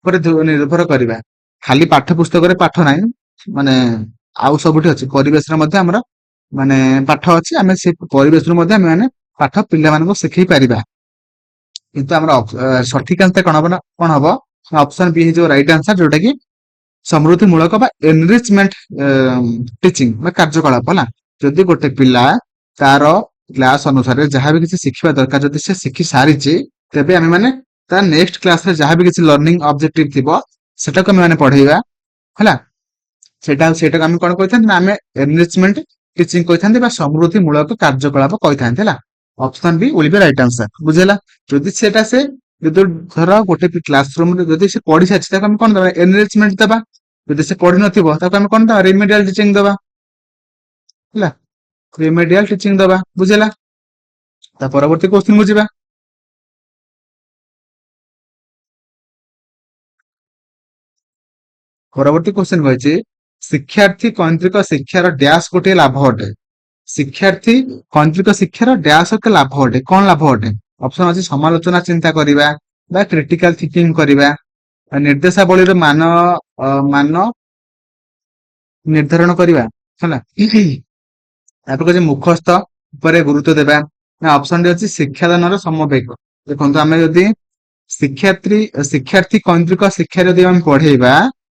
ଉପରେ ନିର୍ଭର କରିବା। ଖାଲି ପାଠ୍ୟ ପୁସ୍ତକରେ ପାଠ ନାହିଁ, ମାନେ ଆଉ ସବୁଠି ଅଛି ପରିବେଶରେ ମଧ୍ୟ ଆମର ମାନେ ପାଠ ଅଛି, ଆମେ ସେ ପରିବେଶରୁ ମଧ୍ୟ ଆମେ ମାନେ ପାଠ ପିଲାମାନଙ୍କୁ ଶିଖେଇ ପାରିବା। କିନ୍ତୁ ଆମର ସଠିକ ଆନ୍ସର କଣ ହବ ନା କଣ ହବ ଅପସନ ବି ହେଇଯିବ ରାଇଟ ଆନ୍ସର, ଯୋଉଟା କି ସମୃଦ୍ଧି ମୂଳକ ବା ଏନରିଚମେଣ୍ଟ ଟିଚିଂ ବା କାର୍ଯ୍ୟକଳାପ ହେଲା। ଯଦି ଗୋଟେ ପିଲା ତାର କ୍ଲାସ ଅନୁସାରେ ଯାହାବି କିଛି ଶିଖିବା ଦରକାର ଯଦି ସେ ଶିଖି ସାରିଛି, ତେବେ ଆମେ ମାନେ ତା ନେକ୍ସଟ କ୍ଲାସରେ ଯାହାବି କିଛି ଲର୍ଣ୍ଣିଂ ଅବଜେକ୍ଟିଭ ଥିବ ସେଟାକୁ ଆମେ ମାନେ ପଢେଇବା ହେଲା। ସେଇଟାକୁ ଆମେ କଣ କହିଥାନ୍ତି ନା ଆମେ ଏନରିଚମେଣ୍ଟ ଟିଚିଂ କହିଥାନ୍ତି ବା ସମୃଦ୍ଧି ମୂଳକ କାର୍ଯ୍ୟକଳାପ କହିଥାନ୍ତି ହେଲା। Option B will be right answer ବୁଝିହେଲା। ଯଦି ସେଟା ସେ ଯଦି ଧର ଗୋଟେ କ୍ଲାସ ରୁମରେ ଯଦି ସେ ପଢି ସାରିଛି ତାକୁ ଆମେ କଣ ଦେବା ଏନରିଚମେଣ୍ଟ ଦେବା। ଯଦି ସେ ପଢିନଥିବ ତାକୁ ଆମେ କଣ ଦବା ରିମିଡିଆଲ ଟିଚିଂ ଦବା ହେଲା, ରିମିଡିଆଲ ଟିଚିଂ ଦବା ବୁଝିହେଲା। ତା ପରବର୍ତ୍ତୀ କ୍ୱେଶ୍ଚନ କୁ ଯିବା। ପରବର୍ତ୍ତୀ କ୍ୱେଶ୍ଚନ କହିଛି ଶିକ୍ଷାର୍ଥୀ କୈନ୍ଦ୍ରିକ ଶିକ୍ଷାର ଡ୍ୟାସ୍ ଗୋଟିଏ ଲାଭ ଅଟେ। ଶିକ୍ଷାର୍ଥୀ କୈନ୍ଦ୍ରିକ ଶିକ୍ଷାର ଡ୍ୟାସ୍ ଏକ ଲାଭ ଅଟେ, କଣ ଲାଭ ଅଟେ? ଅପସନ ଅଛି ସମାଲୋଚନା ଚିନ୍ତା କରିବା ବା କ୍ରିଟିକାଲ ଥିଙ୍କିଙ୍ଗ କରିବା, ନିର୍ଦ୍ଦେଶାବଳୀର ମାନ ନିର୍ଦ୍ଧାରଣ କରିବା ହେଲା। ତାପରେ କହୁଛି ମୁଖସ୍ଥ ଉପରେ ଗୁରୁତ୍ୱ ଦେବା ନା ଅପସନ ଡି ଅଛି ଶିକ୍ଷାଦାନର ସମବେଗ ଦେଖନ୍ତୁ ଆମେ ଯଦି ଶିକ୍ଷାର୍ଥୀ କୈନ୍ଦ୍ରିକ ଶିକ୍ଷା ଯଦି ଆମେ ପଢେଇବା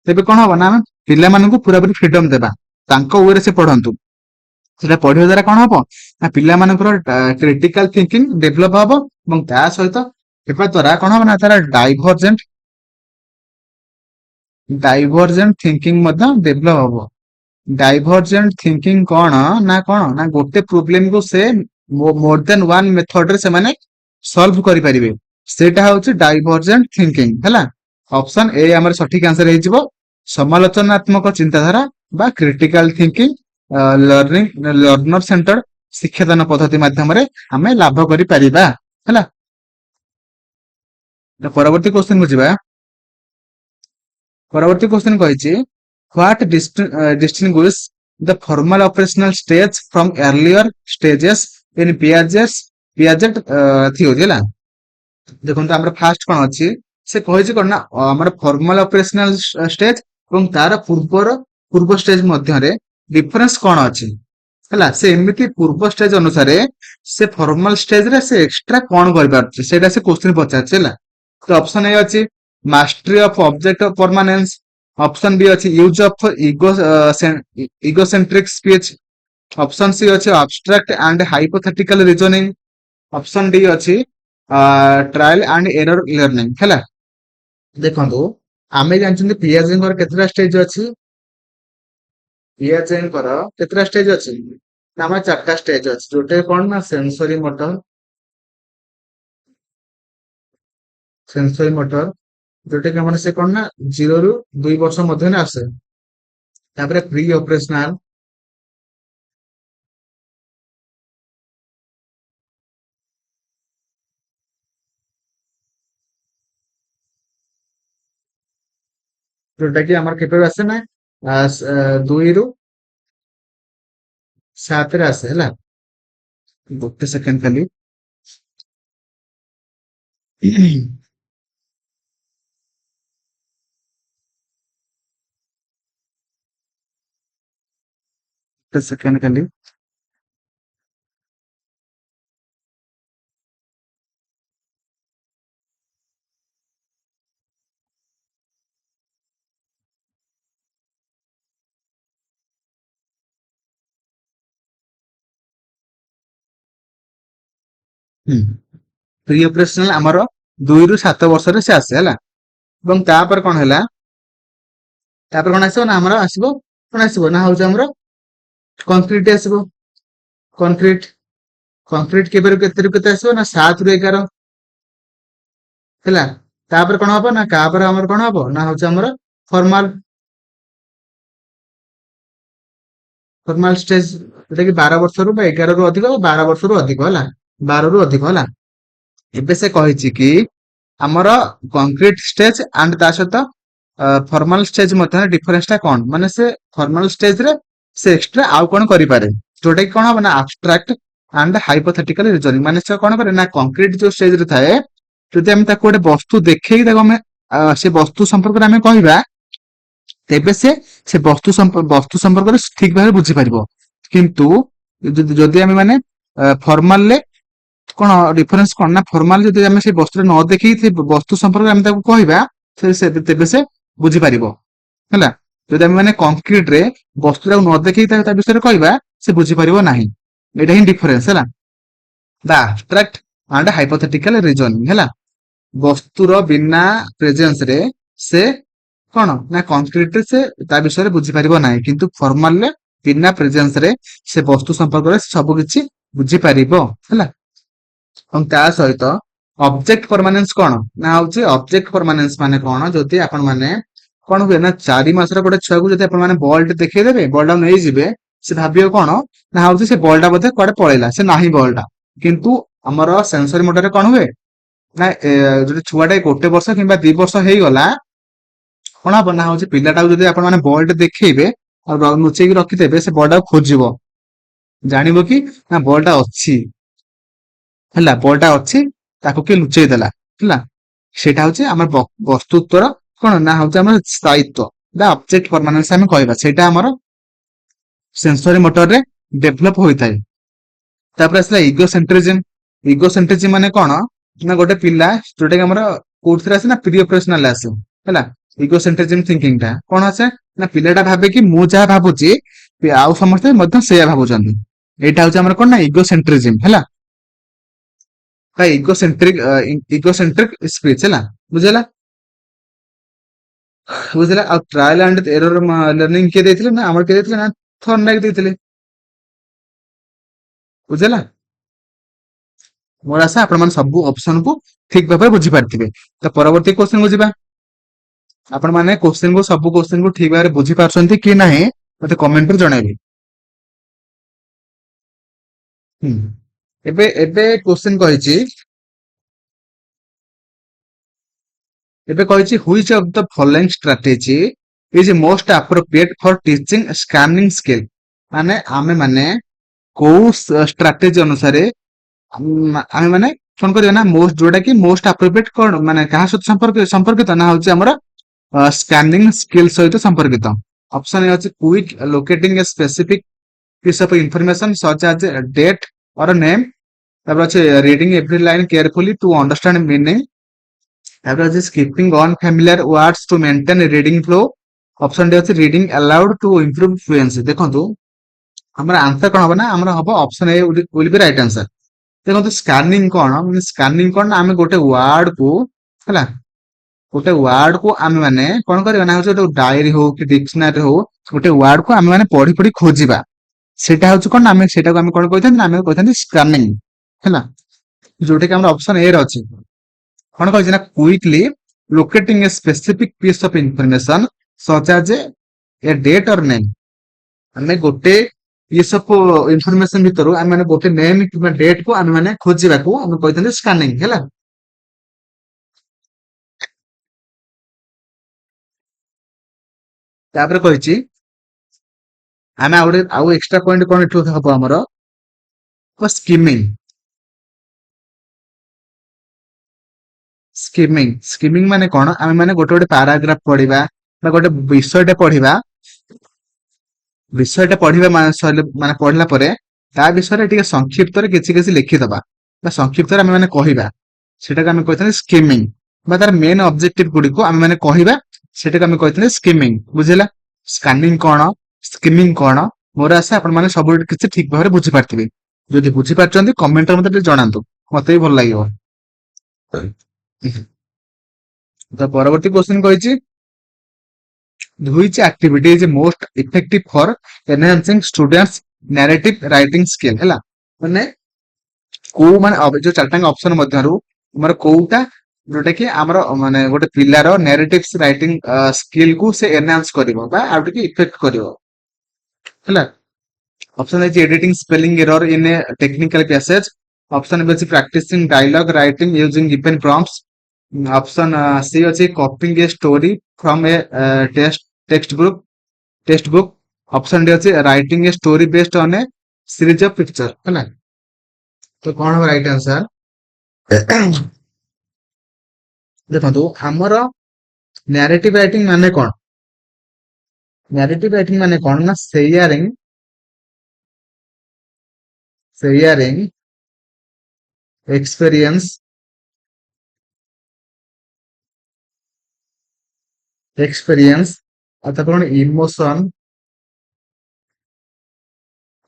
ତେବେ କଣ ହବ ନା ଆମେ ପିଲାମାନଙ୍କୁ ପୁରାପୁରି ଫ୍ରିଡମ ଦେବା, ତାଙ୍କ ୱେରେ ସେ ପଢନ୍ତୁ। ସେଟା ପଢିବା ଦ୍ଵାରା କଣ ହବ ନା ପିଲାମାନଙ୍କର କ୍ରିଟିକାଲ ଥିଙ୍କିଂ ଡେଭଲପ ହବ ଏବଂ ତା ସହିତ ହେବା ଦ୍ଵାରା କଣ ହବ ନା ତାର ଡାଇଭରଜେଣ୍ଟ ଥିଙ୍କିଂ ମଧ୍ୟ ଡେଭଲପ ହବ। ଡାଇଭରଜେଣ୍ଟ ଥିଙ୍କିଂ କଣ ନା ଗୋଟେ ପ୍ରୋବ୍ଲେମ କୁ ସେ ମୋର ଦେନ ୱାନ ମେଥଡରେ ସେମାନେ ସଲ୍ଭ କରିପାରିବେ, ସେଇଟା ହଉଛି ଡାଇଭରଜେଣ୍ଟ ଥିଙ୍କିଂ ହେଲା। ଅପସନ ଏ ଆମର ସଠିକ ଆନ୍ସର ହେଇଯିବ। ସମାଲୋଚନାତ୍ମକ ଚିନ୍ତାଧାରା ବା କ୍ରିଟିକାଲ ଥିଙ୍କିଂ ଲର୍ନର ସେଣ୍ଟର ଶିକ୍ଷାଦାନ ପଦ୍ଧତି ମାଧ୍ୟମରେ ଆମେ ଲାଭ କରିପାରିବା ହେଲା। ପରବର୍ତ୍ତୀ କ୍ୱେଶ୍ଚନ କୁ ଯିବା। ପରବର୍ତ୍ତୀ କ୍ୱେଶ୍ଚନ କହିଛି what distinguish the formal operational stage from earlier stages in Piaget theory ହେଲା। ଦେଖନ୍ତୁ ଆମର ଫାଷ୍ଟ କଣ ଅଛି, ସେ କହିଛି କଣ ନା ଆମର ଫର୍ମାଲ ଅପରେସନାଲ ଷ୍ଟେଜ ଏବଂ ତାର ପୂର୍ବ ଷ୍ଟେଜ ମଧ୍ୟରେ ଡିଫରେନ୍ସ କଣ ଅଛି ହେଲା। ସେ ଏମିତି ପୂର୍ବ ଷ୍ଟେଜ ଅନୁସାରେ ସେ ଫର୍ମାଲ ଷ୍ଟେଜରେ ସେ ଏକ୍ସଟ୍ରା କଣ କରିପାରୁଛି ସେଇଟା ସେ କ୍ୱେଶ୍ଚନ ପଚାରୁଛି ହେଲା। ତ ଅପସନ ଏ ଅଛି mastery of object of permanence, option B ଅଛି use of egocentric speech, option C ଅଛି abstract and hypothetical reasoning, option D ଅଛି ଟ୍ରାଏଲ ଆଣ୍ଡ ଏରର ଲର୍ନିଂ ହେଲା। ଦେଖନ୍ତୁ ଆମେ ଜାଣିଛନ୍ତି ପିଆଜେଙ୍କର କେତେଟା ଷ୍ଟେଜ ଅଛି, ପିଆଜେଙ୍କର କେତେଟା ଷ୍ଟେଜ ଅଛି ନା ଆମର 4ଟା ଷ୍ଟେଜ ଅଛି। ଯୋଉଟା କଣ ନା ସେନ୍ସରି ମୋଟର ଯୋଉଟା କି ଆମର ସେ କଣ ନା 0 ରୁ 2 ବର୍ଷ ମଧ୍ୟରେ ଆସେ। ତାପରେ ପ୍ରି ଅପରେସନାଲ, ଯୋଉଟା କି ଆମର କେବେ ଆସେ ନା 2 ରୁ 7ରେ ଆସେ ହେଲା। ଗୋଟେ ସେକେଣ୍ଡ ଖାଲି ଗୋଟେ ସେକେଣ୍ଡ ଖାଲି ପ୍ରି ଅପରେସନାଲ ଆମର 2 ରୁ 7 ବର୍ଷରେ ସେ ଆସେ ହେଲା। ଏବଂ ତାପରେ କଣ ଆସିବ ନା ଆମର ଆସିବ କଣ ଆସିବ ନା ହଉଛି ଆମର କଂକ୍ରିଟ ଆସିବ। କଂକ୍ରିଟ କଂକ୍ରିଟ କେତେରୁ କେତେ ଆସିବ ନା 7 ରୁ 11 ହେଲା। ତାପରେ କଣ ହବ ନା ତାପରେ ଆମର କଣ ହବ ନା ହଉଛି ଆମର ଫର୍ମାଲ ଫର୍ମାଲ ଷ୍ଟେଜ, ଯୋଉଟା କି 12 ବର୍ଷରୁ ବା 11 ରୁ ଅଧିକ 12 ବର୍ଷରୁ ଅଧିକ ହେଲା, 12 ରୁ ଅଧିକ ହେଲା। ଏବେ ସେ କହିଛି କି ଆମର କଂକ୍ରିଟ ଷ୍ଟେଜ ଆଣ୍ଡ ତା ସହିତ ଫର୍ମାଲ ଷ୍ଟେଜ ମଧ୍ୟରେ ଡିଫରେନ୍ସ ଟା କଣ, ମାନେ ସେ ଫର୍ମାଲ ଷ୍ଟେଜରେ ସେ ଏକ୍ସଟ୍ରା ଆଉ କଣ କରିପାରେ, ଯୋଉଟା କି କଣ ହବ ନା ଆବଷ୍ଟ୍ରାକ୍ଟ ଆଣ୍ଡ ହାଇପୋଥେଟିକାଲ ରିଜନିଂ। ମାନେ ସେ କଣ କରେ ନା କଂକ୍ରିଟ ଯୋଉ ଷ୍ଟେଜରେ ଥାଏ, ଯଦି ଆମେ ତାକୁ ଗୋଟେ ବସ୍ତୁ ଦେଖେଇକି ତାକୁ ଆମେ ସେ ବସ୍ତୁ ସମ୍ପର୍କରେ ଆମେ କହିବା, ତେବେ ସେ ବସ୍ତୁ ସମ୍ପର୍କରେ ଠିକ ଭାବେ ବୁଝିପାରିବ। କିନ୍ତୁ ଯଦି ଆମେ ମାନେ ଫର୍ମାଲରେ କଣ ଡିଫରେନ୍ସ କଣ ନା ଫର୍ମାଲ ଯଦି ଆମେ ସେଇ ବସ୍ତୁରେ ନ ଦେଖିକି ସେ ବସ୍ତୁ ସମ୍ପର୍କରେ ଆମେ ତାକୁ କହିବା ତେବେ ସେ ବୁଝିପାରିବ ହେଲା। ଯଦି ଆମେ ମାନେ କଂକ୍ରିଟ ରେ ବସ୍ତୁଟାକୁ ନ ଦେଖିକି ତା ବିଷୟରେ କହିବା ସେ ବୁଝିପାରିବ ନାହିଁ। ଏଇଟା ହିଁ ଡିଫରେନ୍ସ ହେଲା। ଦ ଆବଷ୍ଟ୍ରାକ୍ଟ ଆଣ୍ଡ ହାଇପୋଥେଟିକାଲ ରିଜନିଂ ହେଲା। ବସ୍ତୁର ବିନା ପ୍ରେଜେନ୍ସ ରେ ସେ କଣ ନା କଂକ୍ରିଟ ରେ ସେ ତା ବିଷୟରେ ବୁଝିପାରିବ ନାହିଁ, କିନ୍ତୁ ଫର୍ମାଲରେ ବିନା ପ୍ରେଜେନ୍ସ ରେ ସେ ବସ୍ତୁ ସମ୍ପର୍କରେ ସବୁ କିଛି ବୁଝିପାରିବ ହେଲା। ଏବଂ ତା ସହିତ ଅବଜେକ୍ଟ ପରମାନେନ୍ସ କଣ ନା ହଉଛି ଅବଜେକ୍ଟ ପରମାନେନ୍ସ ମାନେ କଣ, ଯଦି ଆପଣ ମାନେ କଣ ହୁଏ ନା 4 ମାସର ଗୋଟେ ଛୁଆକୁ ଯଦି ଆପଣ ମାନେ ବଲ୍ ଟେ ଦେଖେଇଦେବେ, ବଲ୍ ଟା ନେଇଯିବେ, ସେ ଭାବିବ କଣ ନା ହଉଛି ସେ ବଲ୍ ଟା ବୋଧେ କୁଆଡେ ପଳେଇଲା, ସେ ନାହିଁ ବଲ୍ ଟା। କିନ୍ତୁ ଆମର ସେନ୍ସରୀ ମୋଟରରେ କଣ ହୁଏ ନା ଯଦି ଛୁଆଟା 1 ବର୍ଷ କିମ୍ବା 2 ବର୍ଷ ହେଇଗଲା, କଣ ହବ ନା ହଉଛି ପିଲାଟାକୁ ଯଦି ଆପଣ ମାନେ ବଲ୍ ଟେ ଦେଖେଇବେ ଆଉ ଲୁଚେଇକି ରଖିଦେବେ, ସେ ବଲ୍ ଟାକୁ ଖୋଜିବ, ଜାଣିବ କି ନା ବଲ୍ ଟା ଅଛି ହେଲା, ବଲ୍ ଟା ଅଛି ତାକୁ କିଏ ଲୁଚେଇ ଦେଲା ହେଲା। ସେଇଟା ହଉଛି ଆମର ବସ୍ତୁତ୍ୱର କଣ ନା ହଉଛି ଆମର ସ୍ଥାୟିତ୍ୱ ବା ଅବଜେକ୍ଟ ପରମାନେନ୍ସ ଆମେ କହିବା, ସେଇଟା ଆମର ସେନ୍ସରୀ ମୋଟରରେ ଡେଭଲପ ହୋଇଥାଏ। ତାପରେ ଆସିଲା ଇଗୋ ସେଣ୍ଟ୍ରିଜିମ୍। ଇଗୋ ସେଣ୍ଟ୍ରିଜିମ୍ ମାନେ କଣ ନା ଗୋଟେ ପିଲା ଯୋଉଟା କି ଆମର କୋଉଥିରେ ଆସେ ନା ପ୍ରି ଅପରେସନାଲ ଆସେ ହେଲା। ଇଗୋସେଣ୍ଟ୍ରିଜିମ୍ ଥିଙ୍କିଂ ଟା କଣ ଆସେ ନା ପିଲାଟା ଭାବେ କି ମୁଁ ଯାହା ଭାବୁଛି ଆଉ ସମସ୍ତେ ମଧ୍ୟ ସେଇଆ ଭାବୁଛନ୍ତି। ଏଇଟା ହଉଛି ଆମର କଣ ନା ଇଗୋସେଣ୍ଟ୍ରିଜିମ୍ ହେଲା। ବା ଇଗୋସେଣ୍ଟ୍ରିକ ସ୍ପିଚ ହେଲା ବୁଝିହେଲା। ବୁଝିଲା ଆଉ ଟ୍ରାଏଲ ଆଣ୍ଡ ଏରର ଲର୍ଣ୍ଣିଂ କିଏ ଦେଇଥିଲେ ନା ଆମର କିଏ ଦେଇଥିଲେ ନା ଥର୍ନଡାଇକ ଦେଇଥିଲେ। ବୁଝିହେଲା। ମୋର ଆଶା ଆପଣ ମାନେ ସବୁ ଅପସନ କୁ ଠିକ ଭାବରେ ବୁଝିପାରିଥିବେ। ତ ପରବର୍ତ୍ତୀ କ୍ୱେଶ୍ଚନ କୁ ଯିବା। ଆପଣ ମାନେ ସବୁ କ୍ୱେଶ୍ଚନ କୁ ଠିକ ଭାବରେ ବୁଝିପାରୁଛନ୍ତି କି ନାହିଁ ମତେ କମେଣ୍ଟ ରେ ଜଣାଇବେ। ହୁଁ। ଏବେ କ୍ୱେଶ୍ଚନ କହିଛି ହୁଇଚ of the following strategy is most appropriate for teaching scanning skill. ମାନେ ଆମେ ମାନେ କୋଉ ଷ୍ଟ୍ରାଟେଜି ଅନୁସାରେ ଆମେ ମାନେ କଣ କରିବା ନା ଯୋଉଟା କି ମୋଷ୍ଟ ଆପ୍ରୋପ୍ରିଏଟ କଣ ମାନେ କାହା ସହିତ ସମ୍ପର୍କିତ ନା ହଉଛି ଆମର ସ୍କାନିଂ ସ୍କିଲ ସହିତ ସମ୍ପର୍କିତ। ଅପସନ ଏ ଅଛି quick locating a specific piece of information such as a date or a name. ତାପରେ ଅଛି reading every line carefully to understand meaning. ତାପରେ ଅଛି skipping unfamiliar words to maintain a reading flow. Option D ଅଛି reading aloud to improve fluency. ଦେଖନ୍ତୁ ଆମର answer କଣ ହବ ନା ଆମର ହବ option A will be right answer। ଦେଖନ୍ତୁ ସ୍କାନିଂ କଣ ସ୍କାନିଂ କଣ ନା ଆମେ ଗୋଟେ ୱାର୍ଡ କୁ ହେଲା ଗୋଟେ ୱାର୍ଡ କୁ ଆମେ ମାନେ କଣ କରିବା ନା ହଉଛି ଗୋଟେ ଡାଏରୀ ହଉ କି ଡିକ୍ସନାରୀ ହଉ ଗୋଟେ ୱାର୍ଡ କୁ ଆମେ ମାନେ ପଢି ପଢି ଖୋଜିବା। ସେଇଟା ହଉଛି କଣ ଆମେ ସେଇଟାକୁ ଆମେ କଣ କହିଥାନ୍ତି ନା ଆମେ କହିଥାନ୍ତି ସ୍କାନିଂ ହେଲା। ଯୋଉଟା କି ଆମର ଅପସନ ଏ ରେ ଅଛି। କଣ କହିଛି ନା quickly locating a specific piece of information such as a date or name. ଆମେ ଗୋଟେ ପିସ୍ ଅଫ ଇନଫର୍ମେସନ ଭିତରୁ ଆମେ ମାନେ ଗୋଟେ ନେମ୍ କିମ୍ବା ଡେଟ୍ କୁ ଆମେ ମାନେ ଖୋଜିବାକୁ ଆମେ କହିଥାନ୍ତି ସ୍କାନିଂ ହେଲା। ତାପରେ କହିଛି ଆମେ ଆଉ ଏକ୍ସଟ୍ରା ପଏଣ୍ଟ କଣ ଏଠୁ ହବ ଆମର ସ୍କିମିଂ। ସ୍କିମିଂ ମାନେ କଣ ଆମେ ମାନେ ଗୋଟେ ପାରାଗ୍ରାଫ ପଢିବା ବା ଗୋଟେ ବିଷୟଟା ପଢିବା ମାନେ ପଢିଲା ପରେ ତା ବିଷୟରେ ଟିକେ ସଂକ୍ଷିପ୍ତରେ କିଛି କିଛି ଲେଖିଦବା ବା ସଂକ୍ଷିପ୍ତରେ ଆମେ ମାନେ କହିବା ସେଟାକୁ ଆମେ କହିଥାନ୍ତି ସ୍କିମିଂ। ବା ତାର ମେନ୍ ଅବଜେକ୍ଟିଭ ଗୁଡିକୁ ଆମେ ମାନେ କହିବା ସେଟାକୁ ଆମେ କହିଥାନ୍ତି ସ୍କିମିଂ ବୁଝିଲା। ସ୍କାନିଂ କଣ ସ୍କିମିଂ କଣ ମୋର ଆଶା ଆପଣ ମାନେ ସବୁ କିଛି ଠିକ ଭାବରେ ବୁଝିପାରିଥିବେ। ଯଦି ବୁଝିପାରୁଛନ୍ତି କମେଣ୍ଟରେ ମତେ ଟିକେ ଜଣାନ୍ତୁ ମତେ ବି ଭଲ ଲାଗିବ। ତ ପରବର୍ତ୍ତୀ କ୍ୱେଶ୍ଚନ କହିଛି which activity is most effective for enhancing students narrative writing skill ହେଲା। ମାନେ କୋଉ ମାନେ ଯୋଉ ଚାରିଟାଙ୍କ ଅପସନ ମଧ୍ୟରୁ ଆମର କୋଉଟା ଯୋଉଟା କି ଆମର ମାନେ ଗୋଟେ ପିଲାର ନେରେଟିଭ ରାଇଟିଂ ସ୍କିଲ କୁ ସେ ଏନହାନ୍ସ କରିବ ବା ଆଉ ଟିକେ ଇଫେକ୍ଟ କରିବ ହେଲା। ଅପସନ ଅଛି editing spelling error in a technical passage. Option B ଅଛି practising dialogue writing using given prompts. Option C ଅଛି copying a story from a text book. Option D ଅଛି writing a story based on a series of picture ହେଲା। ତ କଣ ହବ right answer ଦେଖନ୍ତୁ ଆମର narrative writing ମାନେ କଣ? ନ୍ୟାରେଟିଭ ରାଇଟିଂ ମାନେ କଣ ନା ସେୟାରିଂ ଏକ୍ସପେରିଏନ୍ସ ଆଉ ତାପରେ କଣ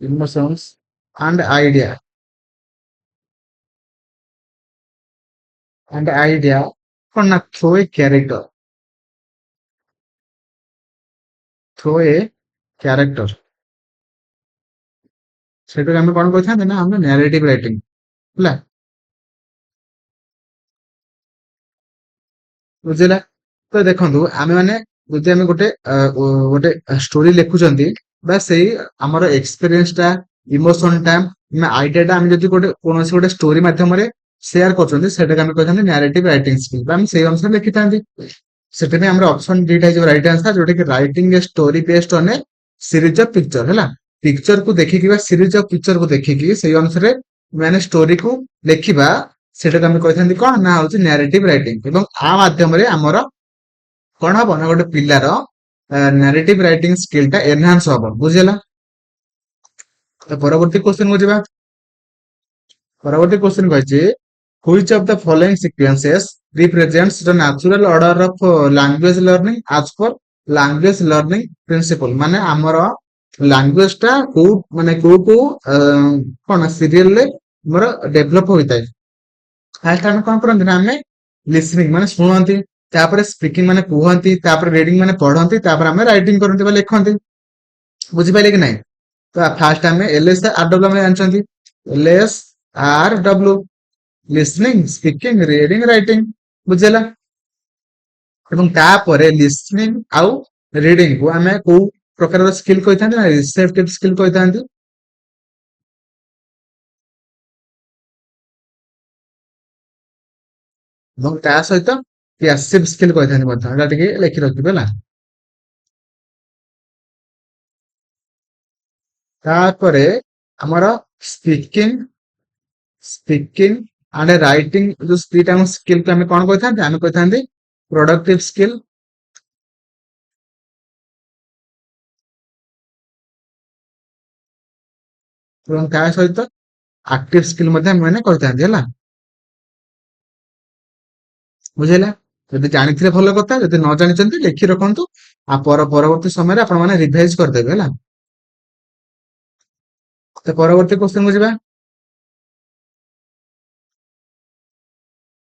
ଇମୋସନ୍ସ ଆଣ୍ଡ ଆଇଡିଆ କଣ ନା ଥ୍ରୋ ଏ କ୍ୟାରେକ୍ଟର ସେଇଟାକୁ ଆମେ କଣ କହିଥାନ୍ତି ନା ଆମେ ନ୍ୟାରେଟିଭ ରାଇଟିଂ ହେଲା। ବୁଝିଲା। ତ ଦେଖନ୍ତୁ ଆମେ ମାନେ ଯଦି ଆମେ ଗୋଟେ ଷ୍ଟୋରି ଲେଖୁଛନ୍ତି ବା ସେଇ ଆମର ଏକ୍ସପିରିଏନ୍ସ ଟା ଇମୋସନ ଟା ଆଇଡିଆ ଟା ଆମେ ଯଦି କୌଣସି ଗୋଟେ ଷ୍ଟୋରି ମାଧ୍ୟମରେ ସେୟାର କରୁଛନ୍ତି ସେଟାକୁ ଆମେ କହିଥାନ୍ତି ନ୍ୟାରେଟିଭ ରାଇଟିଂ ସ୍କିଲ୍ ବା ଆମେ ସେଇ ଅନୁସାରେ ଲେଖିଥାନ୍ତି। ସେଥିପାଇଁ ଆମର ଅପସନ ଦିଟା ହେଇଯିବ ରାଇଟ ଆନ୍ସର ଯୋଉଟା କି writing a story based on a series of picture ହେଲା। ପିକ୍ଚର କୁ ଦେଖିକି ବା ସିରିଜ ଅଫ ପିକ୍ଚର କୁ ଦେଖିକି ସେଇ ଅନୁସାରେ ମାନେ ଷ୍ଟୋରିକୁ ଲେଖିବା ସେଟାକୁ ଆମେ କହିଥାନ୍ତି କଣ ନା ହଉଛି ନ୍ୟାରେଟିଭ ରାଇଟିଂ। ଏବଂ ଆ ମାଧ୍ୟମରେ ଆମର କଣ ହବ ନା ଗୋଟେ ପିଲାର ନ୍ୟାରେଟିଭ ରାଇଟିଂ ସ୍କିଲ ଟା ଏନହାନ୍ସ ହବ ବୁଝିହେଲା। ତ ପରବର୍ତ୍ତୀ କ୍ୱେଶ୍ଚନ କୁ ଯିବା। ପରବର୍ତ୍ତୀ କ୍ୱେଶ୍ଚନ କହିଛି which of the following sequences represents the natural order of language learning as per language learning principle ମାନେ ଆମର ଲାଙ୍ଗୁଏଜ ଟା କୋଉ ମାନେ କୋଉ କଣ ସିରିଏଲ ରେ ଆମର ଡେଭଲପ ହୋଇଥାଏ। ଫାର୍ଷ୍ଟ ଆମେ କଣ କରନ୍ତି ନା ଆମେ ଲିସନିଂ ମାନେ ଶୁଣନ୍ତି, ତାପରେ ସ୍ପିକିଂ ମାନେ କୁହନ୍ତି, ତାପରେ ରିଡିଂ ମାନେ ପଢନ୍ତି, ତାପରେ ଆମେ ରାଇଟିଂ କରନ୍ତି ବା ଲେଖନ୍ତି। ବୁଝିପାରିଲେ କି ନାଇଁ? ତ ଫାର୍ଷ୍ଟ ଆମେ ଏଲଏସ୍ ଆର ଡବ୍ଲ୍ୟୁ ଆମେ ଜାଣିଛନ୍ତି, LS R W listening speaking reading writing ବୁଝିଲା। ଏବଂ ତାପରେ ଲିସନିଂ ଆଉ ରିଡିଂ କୁ ଆମେ କୋଉ ପ୍ରକାରର ସ୍କିଲ୍ କହିଥାନ୍ତି ନା ରିସେପ୍ଟିଭ ସ୍କିଲ୍ କହିଥାନ୍ତି। ଏବଂ ତା ସହିତ ପ୍ୟାସିଭ ସ୍କିଲ୍ କହିଥାନ୍ତି ମଧ୍ୟ, ଏଟା ଟିକେ ଲେଖି ରଖିବେ ହେଲା। ତାପରେ ଆମର ସ୍ପିକିଂ ସ୍ପିକିଂ ଆଣ୍ଡ ରାଇଟିଂ ଯୋଉ ସ୍କିଲ୍ କୁ ଆମେ କଣ କହିଥାନ୍ତି? ଆମେ କହିଥାନ୍ତି ପ୍ରଡକ୍ଟିଭ ସ୍କିଲ୍। ଏବଂ ତା ସହିତ ଆକ୍ଟିଭ ସ୍କିଲ୍ ମଧ୍ୟ ଆମେ ମାନେ କହିଥାନ୍ତି ହେଲା। ବୁଝିଲା? ଯଦି ଜାଣିଥିଲେ ଭଲ କଥା, ଯଦି ନ ଜାଣିଛନ୍ତି ଲେଖି ରଖନ୍ତୁ, ଆଉ ପରବର୍ତ୍ତୀ ସମୟରେ ଆପଣ ମାନେ ରିଭାଇଜ କରିଦେବେ ହେଲା। ତ ପରବର୍ତ୍ତୀ କ୍ୱେଶ୍ଚନ କୁ ଯିବା।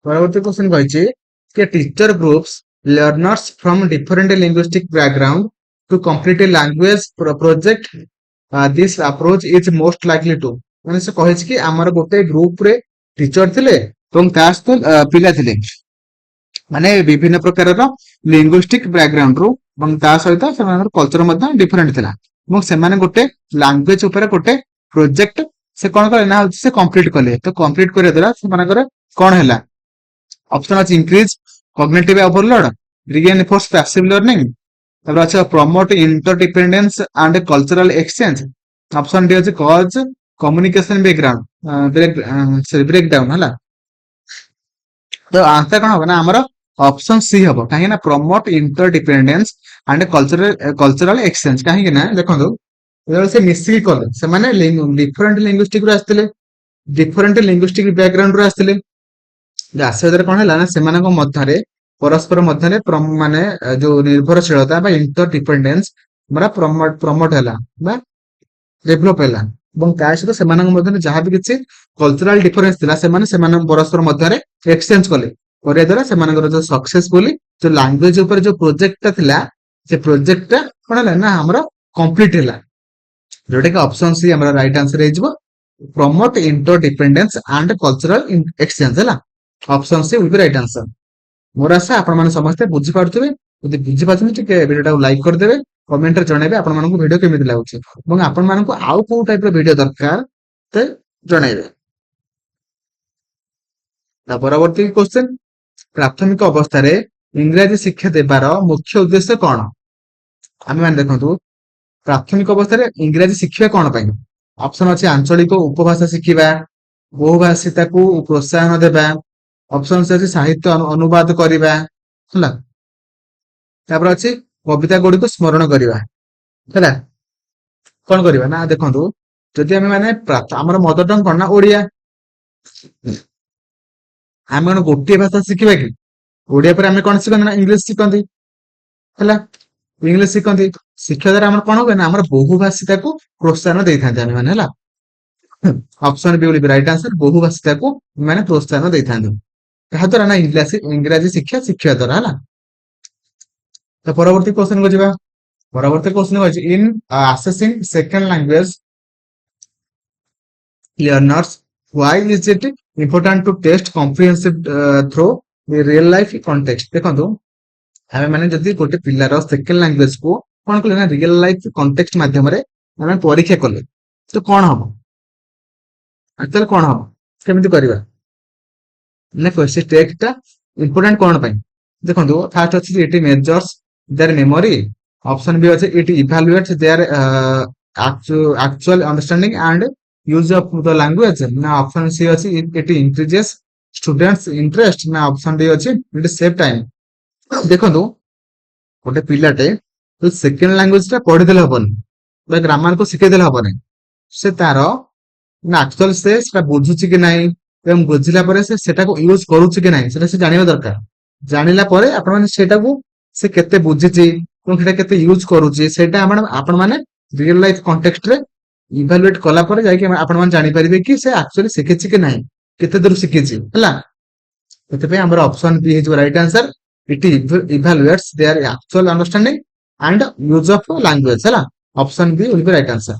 ପରବର୍ତ୍ତୀ କ୍ୱେଶ୍ଚନ କହିଛି କି teacher groups learners from different linguistic background to complete a language project, this approach is most likely to ମାନେ ସେ କହିଛି କି ଆମର ଗୋଟେ ଗ୍ରୁପ ରେ ଟିଚର ଥିଲେ ଏବଂ ତା ସହିତ ପିଲା ଥିଲେ ମାନେ ବିଭିନ୍ନ ପ୍ରକାରର ଲିଙ୍ଗୁଇଷ୍ଟିକ ବ୍ୟାକଗ୍ରାଉଣ୍ଡ ରୁ, ଏବଂ ତା ସହିତ ସେମାନଙ୍କର କଲଚର ମଧ୍ୟ ଡିଫରେଣ୍ଟ ଥିଲା ଏବଂ ସେମାନେ ଗୋଟେ ଲାଙ୍ଗୁଏଜ ଉପରେ ଗୋଟେ ପ୍ରୋଜେକ୍ଟ ସେ କଣ କଲେ ନା ହଉଛି ସେ କମ୍ପ୍ଲିଟ କଲେ। ତ କମ୍ପ୍ଲିଟ କରିବା ଦ୍ୱାରା ସେମାନଙ୍କର କଣ ହେଲା? ଅପସନ ଅଛି increase cognitive overload, reinforce passive learning, ତାପରେ ଅଛି promote interdependence and cultural exchange. Option D ଅଛି କଜ କମ୍ୟୁନିକେସନ ବ୍ରେକଡାଉନ ହେଲା। ତ ଆନ୍ସର କଣ ହବ ନା ଆମର ଅପସନ ସି ହବ, କାହିଁକି ନା promote interdependence and cultural exchange. କାହିଁକି ନା ଦେଖନ୍ତୁ ଯେତେବେଳେ ସେ ମିଶିକି କଲେ, ସେମାନେ ଡିଫରେଣ୍ଟ ଲିଙ୍ଗୁଇଷ୍ଟିକ ରୁ ଆସିଥିଲେ, ଡିଫରେଣ୍ଟ ଲିଙ୍ଗୁଇଷ୍ଟିକ ବ୍ୟାକଗ୍ରାଉଣ୍ଡ ରୁ ଆସିଥିଲେ। ଆସିବା ଦ୍ୱାରା କଣ ହେଲା ନା ସେମାନଙ୍କ ମଧ୍ୟରେ ପରସ୍ପର ମଧ୍ୟରେ ମାନେ ଯୋଉ ନିର୍ଭରଶୀଳତା ବା ଇଣ୍ଟରଡିପେଣ୍ଡେନ୍ସ ପ୍ରମୋଟ ହେଲା ବା ଡେଭଲପ ହେଲା। ଏବଂ ତା ସହିତ ସେମାନଙ୍କ ମଧ୍ୟରେ ଯାହା ବି କିଛି କଲଚରାଲ ଡିଫରେନ୍ସ ଥିଲା ସେମାନେ ସେମାନଙ୍କ ପରସ୍ପର ମଧ୍ୟରେ ଏକ୍ସଚେଞ୍ଜ କଲେ। କରିବା ଦ୍ୱାରା ସେମାନଙ୍କର ଯୋଉ ସକ୍ସେସଫୁଲି ଯୋଉ ଲାଙ୍ଗୁଏଜ ଉପରେ ଯୋଉ ପ୍ରୋଜେକ୍ଟ ଟା ଥିଲା, ସେ ପ୍ରୋଜେକ୍ଟ ଟା କଣ ହେଲା ନା ଆମର କମ୍ପ୍ଲିଟ ହେଲା, ଯୋଉଟା କି ଅପସନ ସି ଆମର ରାଇଟ ଆନ୍ସର ହେଇଯିବ, promote interdependence and cultural exchange ହେଲା। Option C will be right answer. ମୋର ଆଶା ଆପଣ ମାନେ ସମସ୍ତେ ବୁଝିପାରୁଥିବେ। ଯଦି ବୁଝିପାରୁଛନ୍ତି ଟିକେ ଭିଡିଓଟାକୁ ଲାଇକ୍ କରିଦେବେ, କମେଣ୍ଟରେ ଜଣେଇବେ ଆପଣମାନଙ୍କୁ ଭିଡିଓ କେମିତି ଲାଗୁଛି ଏବଂ ଆପଣମାନଙ୍କୁ ଆଉ କୋଉ ଟାଇପର ଭିଡିଓ ଦରକାର ତ ଜଣେଇବେ। ତା ପରବର୍ତ୍ତୀ କ୍ୱେଶ୍ଚନ, ପ୍ରାଥମିକ ଅବସ୍ଥାରେ ଇଂରାଜୀ ଶିକ୍ଷା ଦେବାର ମୁଖ୍ୟ ଉଦ୍ଦେଶ୍ୟ କଣ? ଆମେ ମାନେ ଦେଖନ୍ତୁ ପ୍ରାଥମିକ ଅବସ୍ଥାରେ ଇଂରାଜୀ ଶିଖିବା କଣ ପାଇଁ? ଅପସନ ଅଛି ଆଞ୍ଚଳିକ ଉପଭାଷା ଶିଖିବା, ବହୁଭାଷିତାକୁ ପ୍ରୋତ୍ସାହନ ଦେବା, ଅପସନ ସି ଅଛି ସାହିତ୍ୟ ଅନୁବାଦ କରିବା ହେଲା, ତାପରେ ଅଛି କବିତା ଗୁଡିକୁ ସ୍ମରଣ କରିବା ହେଲା। କଣ କରିବା ନା ଦେଖନ୍ତୁ, ଯଦି ଆମେ ମାନେ ଆମର ମଦର ଟଙ୍ଗ କଣ ନା ଓଡିଆ, ଆମେ କଣ ଗୋଟିଏ ଭାଷା ଶିଖିବା କି? ଓଡିଆ ପରେ ଆମେ କଣ ଶିଖନ୍ତି ନା ଇଂଲିଶ ଶିଖନ୍ତି ହେଲା। ଇଂଲିଶ ଶିଖନ୍ତି, ଶିକ୍ଷା ଦ୍ୱାରା ଆମର କଣ ହୁଏ ନା ଆମର ବହୁଭାଷିତାକୁ ପ୍ରୋତ୍ସାହନ ଦେଇଥାନ୍ତି ଆମେ ମାନେ ହେଲା। Option B will be right answer, ବହୁଭାଷିତାକୁ ମାନେ ପ୍ରୋତ୍ସାହନ ଦେଇଥାନ୍ତି କାହା ଦ୍ୱାରା ନା ଇଂରାଜୀ ଶିକ୍ଷା ଶିଖିବା ଦ୍ୱାରା ହେଲା। ତ ପରବର୍ତ୍ତୀ କ୍ୱେଶ୍ଚନ କୁ ଯିବା। ପରବର୍ତ୍ତୀ କ୍ୱେଶ୍ଚନ ଅଛି in assessing second language learners, why is it important to test comprehensive through real life context? ଦେଖନ୍ତୁ ଆମେ ମାନେ ଯଦି ଗୋଟେ ପିଲାର ସେକେଣ୍ଡ ଲାଙ୍ଗୁଏଜ କୁ କଣ କଲେ ନା ରିଅଲ ଲାଇଫ କଣ୍ଟେକ୍ସଟ ମାଧ୍ୟମରେ ଆମେ ପରୀକ୍ଷା କଲେ, ତ କଣ ହବ? ଆକ୍ଚୁଆଲି କଣ ହବ, କେମିତି କରିବା ନା ସେ ଟେଷ୍ଟ ଟା ଇମ୍ପୋର୍ଟାଣ୍ଟ କଣ ପାଇଁ? ଦେଖନ୍ତୁ ଫାର୍ଷ୍ଟ ଅଛି ଏଠି measures their memory, option B ଅଛି it evaluates their actual understanding and use of the language, ନା ଅପସନ ସି ଅଛି ଇଟ୍ increases students interest, ନା ଅପସନ ଡି ଅଛି ଇଟ୍ save time। ଦେଖନ୍ତୁ ଗୋଟେ ପିଲାଟେ ସେକେଣ୍ଡ ଲାଙ୍ଗୁଏଜ ଟା ପଢିଦେଲେ ହବନି ବା ଗ୍ରାମାର କୁ ଶିଖେଇ ଦେଲେ ହବନି, ସେ ତାର ନା ଆକ୍ଚୁଆଲି ସେ ସେଟା ବୁଝୁଛି କି ନାହିଁ, ଏବଂ ବୁଝିଲା ପରେ ସେ ସେଟାକୁ ୟୁଜ କରୁଛି କି ନାହିଁ ସେଟା ସେ ଜାଣିବା ଦରକାର। ଜାଣିଲା ପରେ ଆପଣ ମାନେ ସେଟାକୁ ସେ କେତେ ବୁଝିଛି ଏବଂ ସେଟା କେତେ ୟୁଜ କରୁଛି ସେଇଟା ଆପଣ ମାନେ ରିଅଲ ଲାଇଫ କଣ୍ଟେକ୍ସଟ ରେ ଇଭାଲୁଏଟ କଲା ପରେ ଯାଇକି ଆପଣ ମାନେ ଜାଣିପାରିବେ କି ସେ ଆକ୍ଚୁଆଲି ଶିଖିଛି କି ନାହିଁ, କେତେ ଦୂର ଶିଖିଛି ହେଲା। ସେଥିପାଇଁ ଆମର ଅପସନ ବି ହେଇଯିବ right answer. It evaluates their actual understanding and use of language ହେଲା। Option B will be right answer.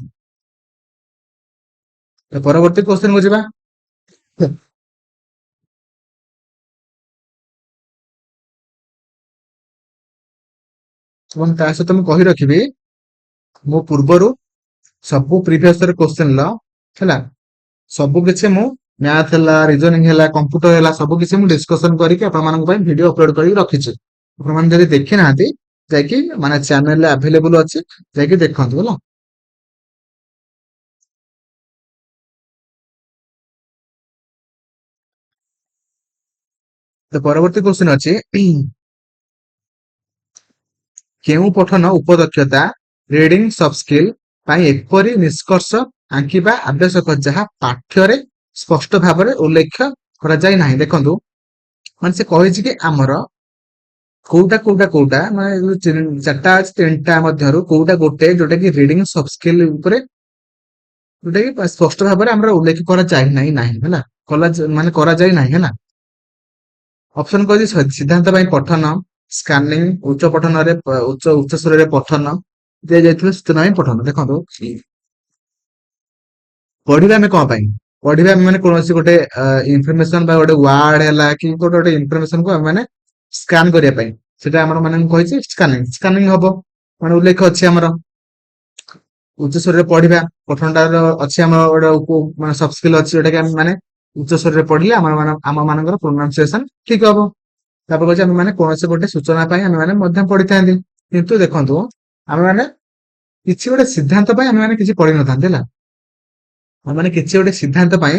ପରବର୍ତ୍ତୀ କ୍ୱେଶ୍ଚନ କୁ ଯିବା। ଏବଂ ତା ସହିତ ମୁଁ କହି ରଖିବି ମୁଁ ପୂର୍ବରୁ ସବୁ ପ୍ରିଭିୟସ କ୍ୱେଶ୍ଚନ ର ହେଲା ସବୁ କିଛି ମୁଁ ମ୍ୟାଥ ହେଲା ରିଜନିଂ ହେଲା କମ୍ପ୍ୟୁଟର ହେଲା ସବୁ କିଛି ମୁଁ ଡିସ୍କସନ କରିକି ଆପଣମାନଙ୍କ ପାଇଁ ଭିଡିଓ ଅପଲୋଡ କରିକି ରଖିଛି। ଆପଣମାନେ ଯଦି ଦେଖି ନାହାନ୍ତି ଯାଇକି ମାନେ ଚ୍ୟାନେଲରେ ଆଭେଲେବୁଲ ଅଛି, ଯାଇକି ଦେଖନ୍ତୁ ହେଲା। ତ ପରବର୍ତ୍ତୀ କ୍ୱେଶ୍ଚନ ଅଛି କେଉଁ ପଠନ ଉପଦକ୍ଷତା ରିଡିଂ ସଫ୍ଟ ସ୍କିଲ୍ ପାଇଁ ଏପରି ନିଷ୍କର୍ଷ ଆଙ୍କିବା ଆବଶ୍ୟକ ଯାହା ପାଠ୍ୟରେ ସ୍ପଷ୍ଟ ଭାବରେ ଉଲ୍ଲେଖ କରାଯାଇ ନାହିଁ। ଦେଖନ୍ତୁ ମାନେ ସେ କହିଛି କି ଆମର କୋଉଟା ମାନେ ଚାରିଟା ଅଛି ତିନିଟା ମଧ୍ୟରୁ କୋଉଟା ଗୋଟେ ଯୋଉଟା କି ରିଡିଂ ସଫ୍ଟ ସ୍କିଲ୍ ଉପରେ ଯୋଉଟା କି ସ୍ପଷ୍ଟ ଭାବରେ ଆମର ଉଲ୍ଲେଖ କରାଯାଇ ନାହିଁ ହେଲା। ମାନେ କରାଯାଇ ନାହିଁ ହେଲା। ଅପସନ କହିଛି ସିଦ୍ଧାନ୍ତ ପାଇଁ ପଠନ, ସ୍କାନିଂ, ଉଚ୍ଚ ପଠନରେ ଉଚ୍ଚ ସ୍ତରରେ ପଠନ, ଦିଆଯାଇଥିବା ସୂଚନା ପାଇଁ ପଠନ। ଦେଖନ୍ତୁ ପଢିବା ଆମେ କଣ ପାଇଁ ପଢିବା ଆମେ ମାନେ କୌଣସି ଗୋଟେ ଇନଫର୍ମେସନ ବା ଗୋଟେ ୱାର୍ଡ ହେଲା କି ଗୋଟେ ଇନଫର୍ମେସନ କୁ ଆମେ ମାନେ ସ୍କାନ କରିବା ପାଇଁ ସେଟା ଆମର ମାନେ ମୁଁ କହିଛି ସ୍କାନିଂ। ସ୍କାନିଂ ହବ ମାନେ ଉଲ୍ଲେଖ ଅଛି ଆମର ଉଚ୍ଚ ସ୍ତରରେ ପଢିବା ପଠନଟାର ଅଛି ଆମର ଗୋଟେ ମାନେ ସଫ୍ଟ ସ୍କିଲ୍ ଅଛି ଯୋଉଟା କି ଆମେ ମାନେ ଉଚ୍ଚ ସ୍ତରରେ ପଢିଲେ ଆମ ମାନଙ୍କର ପ୍ରୋନାଉନସିଏସନ ଠିକ ହବ। ତାପରେ କହୁଛି ଆମେ ମାନେ କୌଣସି ଗୋଟେ ସୂଚନା ପାଇଁ ଆମେ ମାନେ ମଧ୍ୟ ପଢିଥାନ୍ତି। କିନ୍ତୁ ଦେଖନ୍ତୁ ଆମେ ମାନେ କିଛି ଗୋଟେ ସିଦ୍ଧାନ୍ତ ପାଇଁ ଆମେ ମାନେ କିଛି ପଢିନଥାନ୍ତି ହେଲା। ଆମେ ମାନେ କିଛି ଗୋଟେ ସିଦ୍ଧାନ୍ତ ପାଇଁ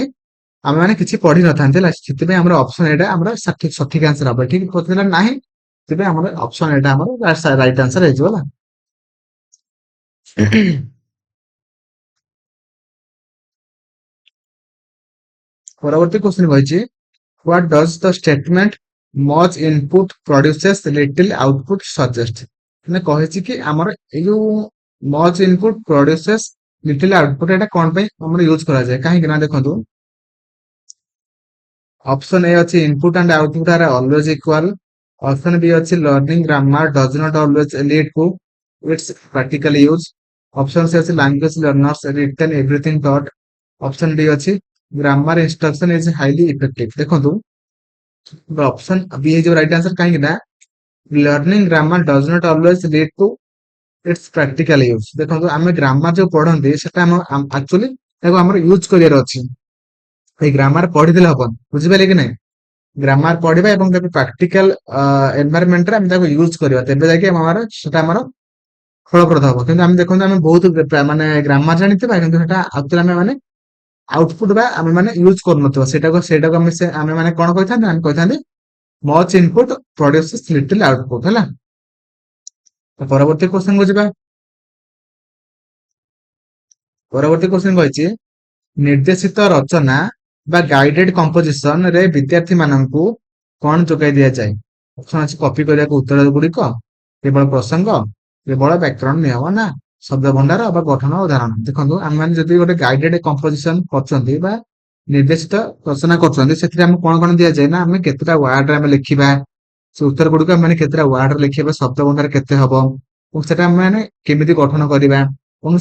ଆମେ ମାନେ କିଛି ପଢିନଥାନ୍ତି ହେଲା। ସେଥିପାଇଁ ଆମର ଅପସନ ଏଇଟା ଆମର ସଠିକ ଆନ୍ସର ହବ। ଠିକ ପଚାରିଲା ନାହିଁ ସେଥିପାଇଁ ଆମର ଅପସନ ଏଇଟା ଆମର ରାଇଟ ଆନ୍ସର ହେଇଯିବ ହେଲା। ପରବର୍ତ୍ତୀ କ୍ୱେଶ୍ଚନ କହିଛି what does the statement much input produces little output suggest? ମାନେ କହିଛି କି ଆମର ଏଇ ଯୋଉ much input produces little output ଏଟା କଣ ପାଇଁ ଆମର ୟୁଜ କରାଯାଏ କାହିଁକି ନା ଦେଖନ୍ତୁ ଅପସନ ଏ ଅଛି input and output are always equal. Option B ଅଛି learning grammar does not always lead to its practical use. Option C ଅଛି language learners retain everything taught. Option D ଅଛି grammar instruction is highly effective. ଦେଖନ୍ତୁ option B ହେଇଯିବ right answer କାହିଁକି ନା learning grammar does not always lead to its practical use. ଦେଖନ୍ତୁ ଆମେ grammar ଯୋଉ ପଢନ୍ତି ସେଟା ଆକ୍ଚୁଆଲି ତାକୁ ଆମର ୟୁଜ କରିବାର ଅଛି। ଏଇ ଗ୍ରାମାର ପଢିଦେଲେ ହବନି, ବୁଝିପାରିଲେ କି ନାଇଁ? ଗ୍ରାମାର ପଢିବା ଏବଂ ତାକୁ ପ୍ରାକ୍ଟିକାଲ ଏନଭାରମେଣ୍ଟରେ ଆମେ ତାକୁ ୟୁଜ କରିବା ତେବେ ଯାଇକି ସେଟା ଆମର ଫଳପ୍ରଦ ହବ। କିନ୍ତୁ ଆମେ ଦେଖନ୍ତୁ ଆମେ ବହୁତ ମାନେ ଗ୍ରାମାର ଜାଣିଥିବା କିନ୍ତୁ ସେଟା ଆକ୍ଚୁଆଲି ଆମେ ମାନେ ଆଉଟପୁଟ ବା ଆମେ ମାନେ ୟୁଜ କରୁନଥିବା ସେଇଟାକୁ ଆମେ ମାନେ କଣ କହିଥାନ୍ତି ଆମେ କହିଥାନ୍ତି much input produces little output ହେଲା। ପରବର୍ତ୍ତୀ କ୍ୱେଶ୍ଚନ କୁ ଯିବା। ପରବର୍ତ୍ତୀ କ୍ୱେଶ୍ଚନ କହିଛି ନିର୍ଦ୍ଦେଶିତ ରଚନା ବା ଗାଇଡେଡ କମ୍ପୋଜିସନ ରେ ବିଦ୍ୟାର୍ଥୀ ମାନଙ୍କୁ କଣ ଯୋଗାଇ ଦିଆଯାଏ? ଅପସନ ଅଛି କପି କରିବାକୁ ଉତ୍ତର ଗୁଡିକ, କେବଳ ପ୍ରସଙ୍ଗ, କେବଳ ବ୍ୟାକରଣ ନିୟମ ନା ଶବ୍ଦ ଭଣ୍ଡାର ବା ଗଠନ ଉଦାହରଣ। ଦେଖନ୍ତୁ ଆମେ ଯଦି ଗୋଟେ ଗାଇଡେଡ କମ୍ପୋଜିସନ କରୁଛନ୍ତି ବା ନିର୍ଦ୍ଦେଶିତ ରଚନା କରୁଛନ୍ତି ସେଥିରେ ଆମକୁ କଣ କଣ ଦିଆଯାଏ ନା ଆମେ କେତେଟା ୱାର୍ଡରେ ଆମେ ଲେଖିବା, ସେ ଉତ୍ତର ଗୁଡିକ ଆମେ କେତେଟା ୱାର୍ଡରେ ଲେଖିବା, ଶବ୍ଦ ଭଣ୍ଡାର କେତେ ହବ ଏବଂ ସେଟା ଆମେ ମାନେ କେମିତି ଗଠନ କରିବା ଏବଂ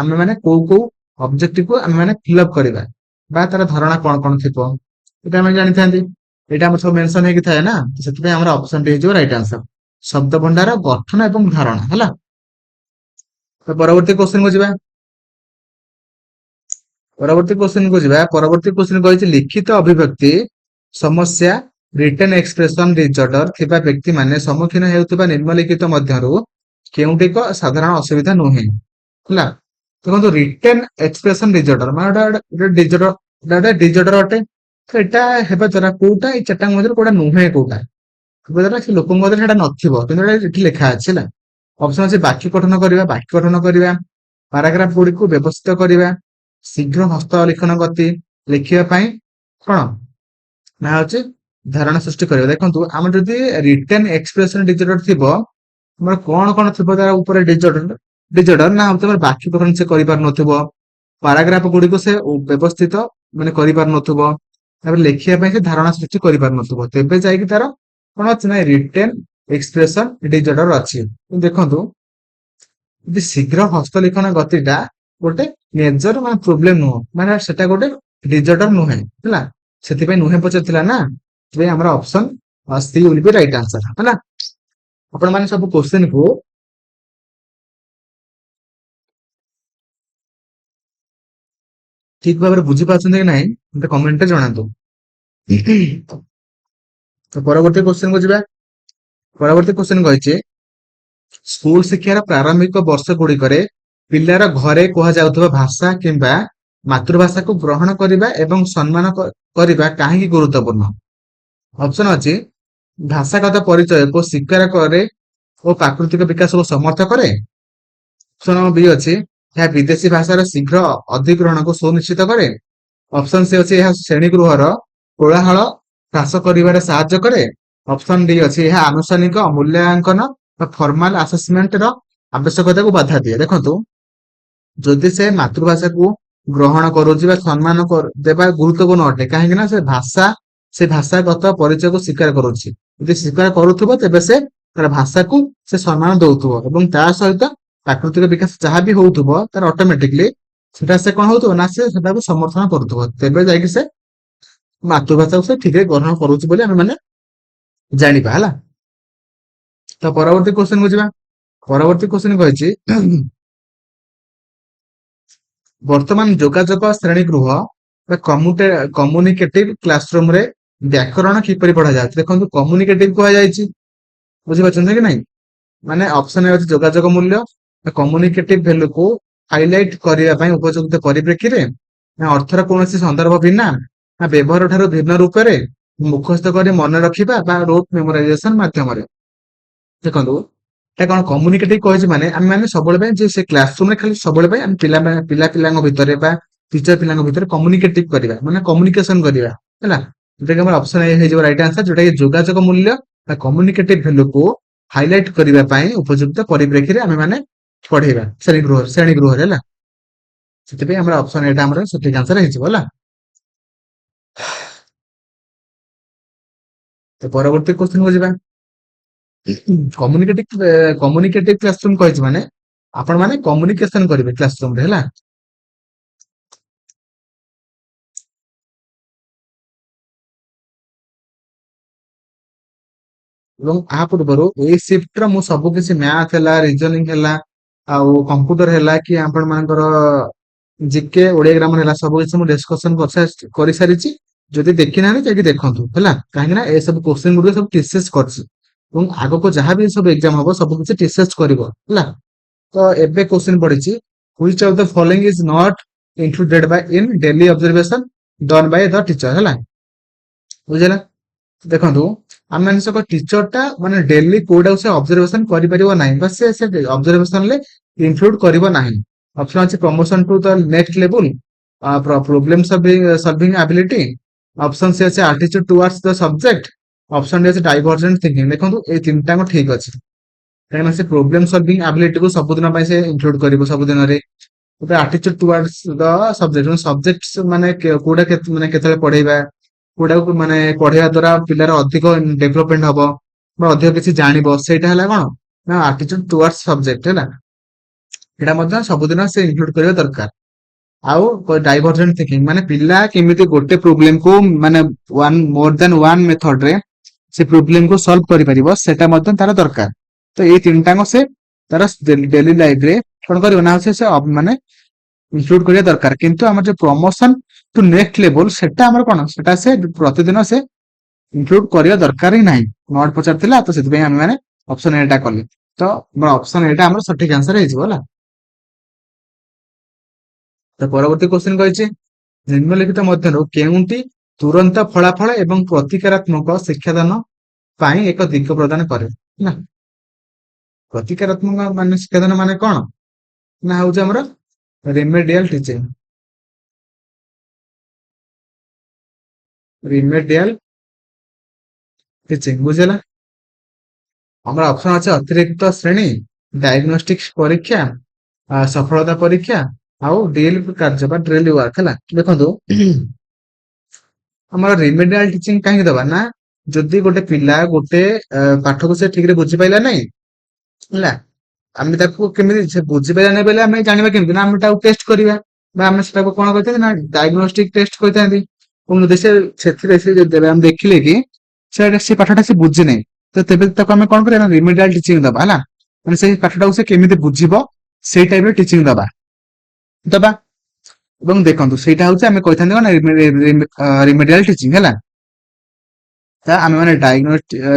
ଆମେ ମାନେ କୋଉ କୋଉ ଅବଜେକ୍ଟିଭକୁ ଆମେ ମାନେ ଫିଲଅପ କରିବା ବା ତାର ଧାରଣା କଣ କଣ ଥିବ ଏଇଟା ଆମେ ଜାଣିଥାନ୍ତି। ଏଇଟା ଆମର ସବୁ ମେନସନ ହେଇକି ଥାଏ ନା ସେଥିପାଇଁ ଆମର ଅପସନ ଟି ହେଇଯିବ ରାଇଟ ଆନ୍ସର। ଶବ୍ଦ ଭଣ୍ଡାର ଗଠନ ଏବଂ ଧାରଣା ହେଲା। ତ ପରବର୍ତ୍ତୀ କ୍ୱେଶ୍ଚନ କୁ ଯିବା। ପରବର୍ତ୍ତୀ କ୍ୱେଶ୍ଚନ କହିଛି ଲିଖିତ ଅଭିବ୍ୟକ୍ତି ସମସ୍ୟା ରିଟେନ ଏକ୍ସପ୍ରେସନ ଡିସଅର୍ଡର ଥିବା ବ୍ୟକ୍ତି ମାନେ ସମ୍ମୁଖୀନ ହେଉଥିବା ନିମ୍ନଲିଖିତ ମଧ୍ୟରୁ କେଉଁଟିକ ସାଧାରଣ ଅସୁବିଧା ନୁହେଁ ହେଲା। ଦେଖନ୍ତୁ ରିଟେନ ଏକ୍ସପ୍ରେସନ ଡିସଅର୍ଡର ମାନେ ଗୋଟେ ଡିସଅର୍ଡର ଅଟେ। ତ ଏଇଟା ହେବା ଦ୍ଵାରା କୋଉଟା ଏଇ ଚାରିଟା ମଧ୍ୟରୁ କୋଉଟା ନୁହେଁ କୋଉଟା ହେବା ଦ୍ଵାରା ସେ ଲୋକଙ୍କ ମଧ୍ୟରେ ସେଇଟା ନଥିବ କିନ୍ତୁ ଏଠି ଲେଖା ଅଛି ହେଲା। ଅପସନ ଅଛି ବାକ୍ୟ ଗଠନ କରିବା, ପାରାଗ୍ରାଫ ଗୁଡିକୁ ବ୍ୟବସ୍ଥିତ କରିବା, ଶୀଘ୍ର ହସ୍ତ ଲିଖନ ଗତି, ଲେଖିବା ପାଇଁ କଣ ନା ହଉଛି ଧାରଣା ସୃଷ୍ଟି କରିବ। ଦେଖନ୍ତୁ ଆମର ଯଦି ରିଟେନ୍ ଏକ୍ସପ୍ରେସନ ଡିଜର୍ଡର ଥିବ, ଆମର କଣ କଣ ଥିବ ତା ଉପରେ ଡିଜର୍ଡର ଡିଜର୍ଡର ନା ହଉଛି ଆମର ବାକ୍ୟ ଗଠନ ସେ କରିପାରୁନଥିବ, ପାରାଗ୍ରାଫ ଗୁଡିକୁ ସେ ବ୍ୟବସ୍ଥିତ ମାନେ କରିପାରୁନଥିବ, ତାପରେ ଲେଖିବା ପାଇଁ ସେ ଧାରଣା ସୃଷ୍ଟି କରିପାରୁନଥିବ, ତେବେ ଯାଇକି ତାର କଣ ଅଛି ନା ରିଟେନ୍ ଏକ୍ସପ୍ରେସନ ଡିଜର୍ଡର ଅଛି। ଦେଖନ୍ତୁ ଯଦି ଶୀଘ୍ର ହସ୍ତଲିଖନ ଗତିଟା ଗୋଟେ ମେଜର ମାନେ ପ୍ରୋବ୍ଲେମ ନୁହଁ, ମାନେ ସେଟା ଗୋଟେ ଡିଜର୍ଡର ନୁହେଁ ହେଲା, ସେଥିପାଇଁ ନୁହେଁ ପଚାରିଥିଲା ନା, ସେଥିପାଇଁ ଆମର option C will be right answer ହେଲା। ଆପଣ ମାନେ ସବୁ କ୍ୱେଶ୍ଚିନ୍ କୁ ଠିକ ଭାବରେ ବୁଝିପାରୁଛନ୍ତି କି ନାହିଁ ମତେ କମେଣ୍ଟରେ ଜଣାନ୍ତୁ। ତ ପରବର୍ତ୍ତୀ କ୍ୱେଶ୍ଚିନ୍ କୁ ଯିବା। ପରବର୍ତ୍ତୀ କ୍ୱେଶ୍ଚିନ୍ କହିଛି ସ୍କୁଲ ଶିକ୍ଷାର ପ୍ରାରମ୍ଭିକ ବର୍ଷ ଗୁଡିକରେ ପିଲାର ଘରେ କୁହାଯାଉଥିବା ଭାଷା କିମ୍ବା ମାତୃଭାଷାକୁ ଗ୍ରହଣ କରିବା ଏବଂ ସମ୍ମାନ କରିବା କାହିଁକି ଗୁରୁତ୍ୱପୂର୍ଣ୍ଣ? ଅପସନ ଅଛି ଭାଷାଗତ ପରିଚୟକୁ ସ୍ୱୀକାର କରେ ଓ ପ୍ରାକୃତିକ ବିକାଶକୁ ସମର୍ଥ କରେ। ଅପସନ ବି ଅଛି ଏହା ବିଦେଶୀ ଭାଷାର ଶୀଘ୍ର ଅଧିଗ୍ରହଣକୁ ସୁନିଶ୍ଚିତ କରେ। ଅପସନ ସି ଅଛି ଏହା ଶ୍ରେଣୀ ଗୃହର କୋଳାହଳ ହ୍ରାସ କରିବାରେ ସାହାଯ୍ୟ କରେ। ଅପସନ ଡି ଅଛି ଏହା ଆନୁଷ୍ଠାନିକ ମୂଲ୍ୟାଙ୍କନ ବା ଫର୍ମାଲ ଆସେସମେଣ୍ଟର ଆବଶ୍ୟକତାକୁ ବାଧା ଦିଏ। ଦେଖନ୍ତୁ ଯଦି ସେ ମାତୃଭାଷାକୁ ଗ୍ରହଣ କରୁଛି ବା ସମ୍ମାନ ଦେବା ଗୁରୁତ୍ୱପୂର୍ଣ୍ଣ ଅଟେ, କାହିଁକି ନା ସେ ଭାଷାଗତ ପରିଚୟକୁ ସ୍ୱୀକାର କରୁଛି। ଯଦି ସ୍ୱୀକାର କରୁଥିବ ତେବେ ସେ ତାର ଭାଷାକୁ ସେ ସମ୍ମାନ ଦଉଥିବ ଏବଂ ତା ସହିତ ପ୍ରାକୃତିକ ବିକାଶ ଯାହା ବି ହଉଥିବ ତାର ଅଟୋମେଟିକଲି ସେଟା ସେ କଣ ହଉଥିବ ନା ସେ ସେଟାକୁ ସମର୍ଥନ କରୁଥିବ, ତେବେ ଯାଇକି ସେ ମାତୃଭାଷାକୁ ସେ ଠିକରେ ଗ୍ରହଣ କରୁଛି ବୋଲି ଆମେ ମାନେ ଜାଣିବା ହେଲା। ତ ପରବର୍ତ୍ତୀ କ୍ୱେଶ୍ଚନ କୁ ଯିବା। ପରବର୍ତ୍ତୀ କ୍ୱେଶ୍ଚନ କହିଛି ବର୍ତ୍ତମାନ ଯୋଗାଯୋଗ ଶ୍ରେଣୀ ଗୃହ ବା କମ୍ୟୁନିକେଟିଭ କ୍ଲାସରୁମ ରେ ବ୍ୟାକରଣ କିପରି ପଢାଯାଉଛି? ଦେଖନ୍ତୁ କମ୍ୟୁନିକେଟିଭ କୁହାଯାଇଛି, ବୁଝିପାରୁଛନ୍ତି କି ନାଇଁ? ମାନେ ଅପସନ ଏ ଅଛି ଯୋଗାଯୋଗ ମୂଲ୍ୟ, କମ୍ୟୁନିକେଟିଭ ଭ୍ୟାଲୁକୁ ହାଇଲାଇଟ କରିବା ପାଇଁ ଉପଯୁକ୍ତ ପରିପ୍ରେକ୍ଷୀରେ, ନା ଅର୍ଥର କୌଣସି ସନ୍ଦର୍ଭ ବିନା, ନା ବ୍ୟବହାର ଠାରୁ ଭିନ୍ନ ରୂପରେ, ମୁଖସ୍ଥ କରି ମନେ ରଖିବା ବା ରୋଟ ମେମୋରାଇଜେସନ ମାଧ୍ୟମରେ। ଦେଖନ୍ତୁ ଏଟା କଣ କମ୍ୟୁନିକେଟିଭ କହିଛି ମାନେ ଆମେ ମାନେ ସବୁବେଳେ ପାଇଁ ଯେ ସେ କ୍ଲାସରୁମ ରେ ଖାଲି ସବୁବେଳେ ପାଇଁ ଆମେ ପିଲାଙ୍କ ଭିତରେ ବା ଟିଚର ପିଲାଙ୍କ ଭିତରେ କମ୍ୟୁନିକେଟିଭ କରିବା ମାନେ କମ୍ୟୁନିକେସନ କରିବା ହେଲା। ଯୋଉଟା କି ଆମର ଅପସନ ଏ ହେଇଯିବ ରାଇଟ ଆନ୍ସର, ଯୋଉଟା କି ଯୋଗାଯୋଗ ମୂଲ୍ୟ ବା କମ୍ୟୁନିକେଟିଭ ଭ୍ୟାଲୁକୁ ହାଇଲାଇଟ କରିବା ପାଇଁ ଉପଯୁକ୍ତ ପରିପ୍ରେକ୍ଷୀରେ ଆମେ ମାନେ ପଢେଇବା ଶ୍ରେଣୀ ଗୃହରେ ହେଲା। ସେଥିପାଇଁ ଆମର ଅପସନ ଏଟା ଆମର ସଠିକ ଆନ୍ସର ହେଇଯିବ ହେଲା। ତ ପରବର୍ତ୍ତୀ କ୍ୱେଶ୍ଚନ କୁ ଯିବା। କମ୍ୟୁନିକେଟିଭ କ୍ଲାସରୁମ କହିଛି ମାନେ ଆପଣ ମାନେ କମ୍ୟୁନିକେସନ କରିବେ କ୍ଲାସରୁମ ରେ ହେଲା। ଏବଂ ଆ ପୂର୍ବରୁ ଏଇ ସିଫ୍ଟର ମୁଁ ସବୁ କିଛି ମ୍ୟାଥ ହେଲା ରିଜନିଂ ହେଲା ଆଉ କମ୍ପ୍ୟୁଟର ହେଲା କି ଆପଣ ମାନଙ୍କର ଜିକେ ଓଡିଆ ଗ୍ରାମର ହେଲା ସବୁ କିଛି ମୁଁ ଡିସକସନ କରିସାରିଛି। ଯଦି ଦେଖିନାହାନ୍ତି ଯାଇକି ଦେଖନ୍ତୁ ହେଲା, କାହିଁକି ନା ଏ ସବୁ କୋଶ୍ଚିନ୍ ଗୁଡିକ ସବୁ ଟିସେସ କରିଛି ଏବଂ ଆଗକୁ ଯାହା ବି ସବୁ ଏକ୍ଜାମ ହବ ସବୁ କିଛି ଟିସେସ କରିବ ହେଲା। ତ ଏବେ କ୍ୱେଶ୍ଚିନ୍ ପଡିଛି which of the following is not included by in daily observation done by the teacher ହେଲା, ବୁଝିଲା। ଦେଖନ୍ତୁ ଆମେ ମାନେ ସବ ଟିଚର ଟା ମାନେ ଡେଲି କୋଉଟାକୁ ସେ ଅବଜରଭେସନ କରିପାରିବ ନାହିଁ ବା ସେ ଅବଜରଭେସନ ରେ ଇନକ୍ଲୁଡ କରିବ ନାହିଁ। ଅପସନ ଅଛି ପ୍ରମୋସନ ଟୁ ଦ ନେକ୍ସଟ ଲେବୁଲ, problem solving ability, option C ଅଛି ଆଟିଚ୍ୟୁଡ ଟୁୱାର୍ଡସ ଦ ସବଜେକ୍ଟ, ଅପସନ ଡି ଅଛି ଡାଇଭରଜେଣ୍ଟ ଥିଙ୍କିଂ। ଦେଖନ୍ତୁ ଏଇ ତିନିଟା ଠିକ ଅଛି, କାହିଁକିନା ସେ ପ୍ରୋବ୍ଲେମ ସଲଭିଂ ଆବିଲିଟିକୁ ସବୁଦିନ ପାଇଁ ସେ ଇନକ୍ଲୁଡ କରିବ ସବୁଦିନରେ। ଗୋଟେ ଆଟିଚ୍ୟୁଡ ଟୁୱାର୍ଡସ ଦ ସବଜେକ୍ଟ, ସବଜେକ୍ଟ ମାନେ କୋଉଟା ମାନେ କେତେବେଳେ ପଢେଇବା, କୋଉଟାକୁ ମାନେ ପଢେଇବା ଦ୍ଵାରା ପିଲାର ଅଧିକ ଡେଭଲପମେଣ୍ଟ ହବ ବା ଅଧିକ କିଛି ଜାଣିବ, ସେଇଟା ହେଲା କଣ ନା ଆଟିଚ୍ୟୁଡ ଟୁୱାର୍ଡସ ସବଜେକ୍ଟ ହେଲା। ଏଇଟା ମଧ୍ୟ ସବୁଦିନ ସେ ଇନକ୍ଲୁଡ କରିବା ଦରକାର। ଆଉ ଡାଇଭରଜେଣ୍ଟ ଥିଙ୍କିଂ ମାନେ ପିଲା କେମିତି ଗୋଟେ ପ୍ରୋବ୍ଲେମକୁ ମାନେ ମୋର ଦେନ ୱାନ ମେଥଡରେ ସେ ପ୍ରୋବ୍ଲେମକୁ ସଲ୍ଭ କରିପାରିବ ସେଟା ମଧ୍ୟ ତାର ଦରକାର। ତ ଏଇ ତିନିଟାଙ୍କ ସେ ତାର ଡେଲି ଲାଇଫରେ କଣ କରିବ ନା ସେ ମାନେ ଇନକ୍ଲୁଡ କରିବା ଦରକାର। କିନ୍ତୁ ଆମର ଯୋଉ ପ୍ରମୋସନ ଟୁ ନେକ୍ସଟ ଲେବୁଲ ସେଟା ଆମର କଣ ସେଟା ସେ ପ୍ରତିଦିନ ସେ ଇନକ୍ଲୁଡ କରିବା ଦରକାର ହିଁ ନାହିଁ। ନୋଟ ପଚାରିଥିଲା ତ ସେଥିପାଇଁ ଆମେ ମାନେ ଅପସନ ଏଟା କଲେ, ତ ଅପସନ ଏଟା ଆମର ସଠିକ ଆନ୍ସର ହେଇଯିବ ହେଲା। ତ ପରବର୍ତ୍ତୀ କ୍ୱେଶ୍ଚିନ୍ କହିଛି ନିମ୍ନଲିଖିତ ମଧ୍ୟରୁ କେଉଁଟି ତୁରନ୍ତ ଫଳାଫଳ ଏବଂ ପ୍ରତିକାରାତ୍ମକ ଶିକ୍ଷାଦାନ ପାଇଁ ଏକ ଦିଗ ପ୍ରଦାନ କରେ ହେଲା। ପ୍ରତିକାରାତ୍ମକ ମାନେ ଶିକ୍ଷାଦାନ ମାନେ କଣ ନା ହଉଛି ଆମର ରେମେଡିଆଲ ଟିଚିଂ। ରିମେଡିଆଲ ଟିଚିଂ ବୁଝିଲା। ଆମର ଅପସନ ଅଛି ଅତିରିକ୍ତ ଶ୍ରେଣୀ, ଡାୟଗ୍ନୋଷ୍ଟିକ୍ସ ପରୀକ୍ଷା, ସଫଳତା ପରୀକ୍ଷା, ଆଉ ଡ୍ରିଲ କାର୍ଯ୍ୟ ବା ଡ୍ରିଲ ୱାର୍କ ହେଲା। ଦେଖନ୍ତୁ ଆମର ରିମେଡିଆଲ ଟିଚିଂ କାହିଁକି ଦବା ନା, ଯଦି ଗୋଟେ ପିଲା ଗୋଟେ ପାଠକୁ ସେ ଠିକ ରେ ବୁଝିପାଇଲା ନାହିଁ ହେଲା, ଆମେ ତାକୁ କେମିତି ସେ ବୁଝିପାରିଲା ନାହିଁ ବୋଲେ ଆମେ ଜାଣିବା କେମିତି ନା ଆମେ ତାକୁ ଟେଷ୍ଟ କରିବା, ବା ଆମେ ସେଟାକୁ କଣ କହିଥାନ୍ତି ନା ଡାୟଗ୍ନୋଷ୍ଟିକ ଟେଷ୍ଟ କହିଥାନ୍ତି। ଏବଂ ଯଦି ସେ ସେଥିରେ ସେ ଯଦି ଆମେ ଦେଖିଲେ କି ସେ ପାଠଟା ସେ ବୁଝି ନାହିଁ, ତ ତେବେ ତାକୁ ଆମେ କଣ କରିବା ନା ରିମିଡିଆଲ ଟିଚିଂ ଦବା ହେଲା। ମାନେ ସେଇ ପାଠଟାକୁ ସେ କେମିତି ବୁଝିବ ସେଇ ଟାଇପର ଟିଚିଂ ଦବା। ଏବଂ ଦେଖନ୍ତୁ ସେଇଟା ହଉଛି ଆମେ କହିଥାନ୍ତି କଣ ରିମିଡିଆଲ ଟିଚିଂ ହେଲା। ତା ଆମେ ମାନେ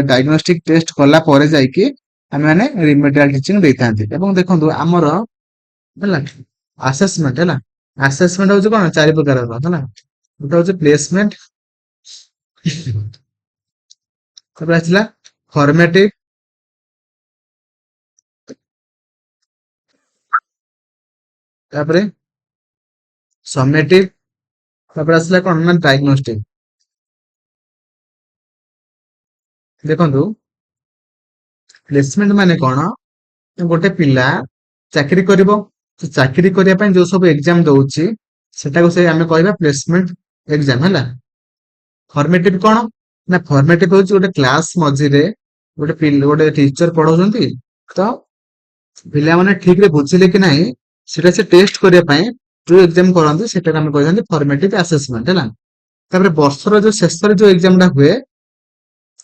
ଡାୟଗ୍ନୋଷ୍ଟିକ ଟେଷ୍ଟ କଲା ପରେ ଯାଇକି ଆମେ ମାନେ ରିମିଡିଆଲ ଟିଚିଂ ଦେଇଥାନ୍ତି। ଏବଂ ଦେଖନ୍ତୁ ଆମର ହେଲା ଆସେସମେଣ୍ଟ ହେଲା, ଆସେସମେଣ୍ଟ ହଉଛି କଣ ଚାରି ପ୍ରକାରର ହେଲା। ଗୋଟେ ହଉଛି ପ୍ଲେସମେଣ୍ଟ, ତାପରେ ଆସିଲା ଫର୍ମେଟିଭ, ତାପରେ ସमेଟିଭ, ତାପରେ ଆସିଲା କଣ ନା ଡାୟଗ୍ନୋଷ୍ଟିକ। ଦେଖନ୍ତୁ ପ୍ଲେସମେଣ୍ଟ ମାନେ କଣ, ଗୋଟେ ପିଲା ଚାକିରି କରିବ, ଚାକିରି କରିବା ପାଇଁ ଯୋଉ ସବୁ ଏକ୍ସାମ ଦଉଛି ସେଟାକୁ ସେ ଆମେ କହିବା ପ୍ଲେସମେଣ୍ଟ ଏକ୍ସାମ ହେଲା। ଫର୍ମେଟିଭ କଣ ନା, ଫର୍ମେଟିଭ ହଉଛି ଗୋଟେ କ୍ଲାସ ମଝିରେ ଗୋଟେ ଟିଚର ପଢଉଛନ୍ତି, ତ ପିଲାମାନେ ଠିକ ରେ ବୁଝିଲେ କି ନାହିଁ ସେଟା ସେ ଟେଷ୍ଟ କରିବା ପାଇଁ ଯୋଉ ଏକ୍ସାମ କରନ୍ତି ସେଟାକୁ ଆମେ କହିଥାନ୍ତି ଫର୍ମେଟିଭ ଆସେସମେଣ୍ଟ ହେଲା। ତାପରେ ବର୍ଷର ଯୋଉ ଶେଷରେ ଯୋଉ ଏକ୍ସାମ ଟା ହୁଏ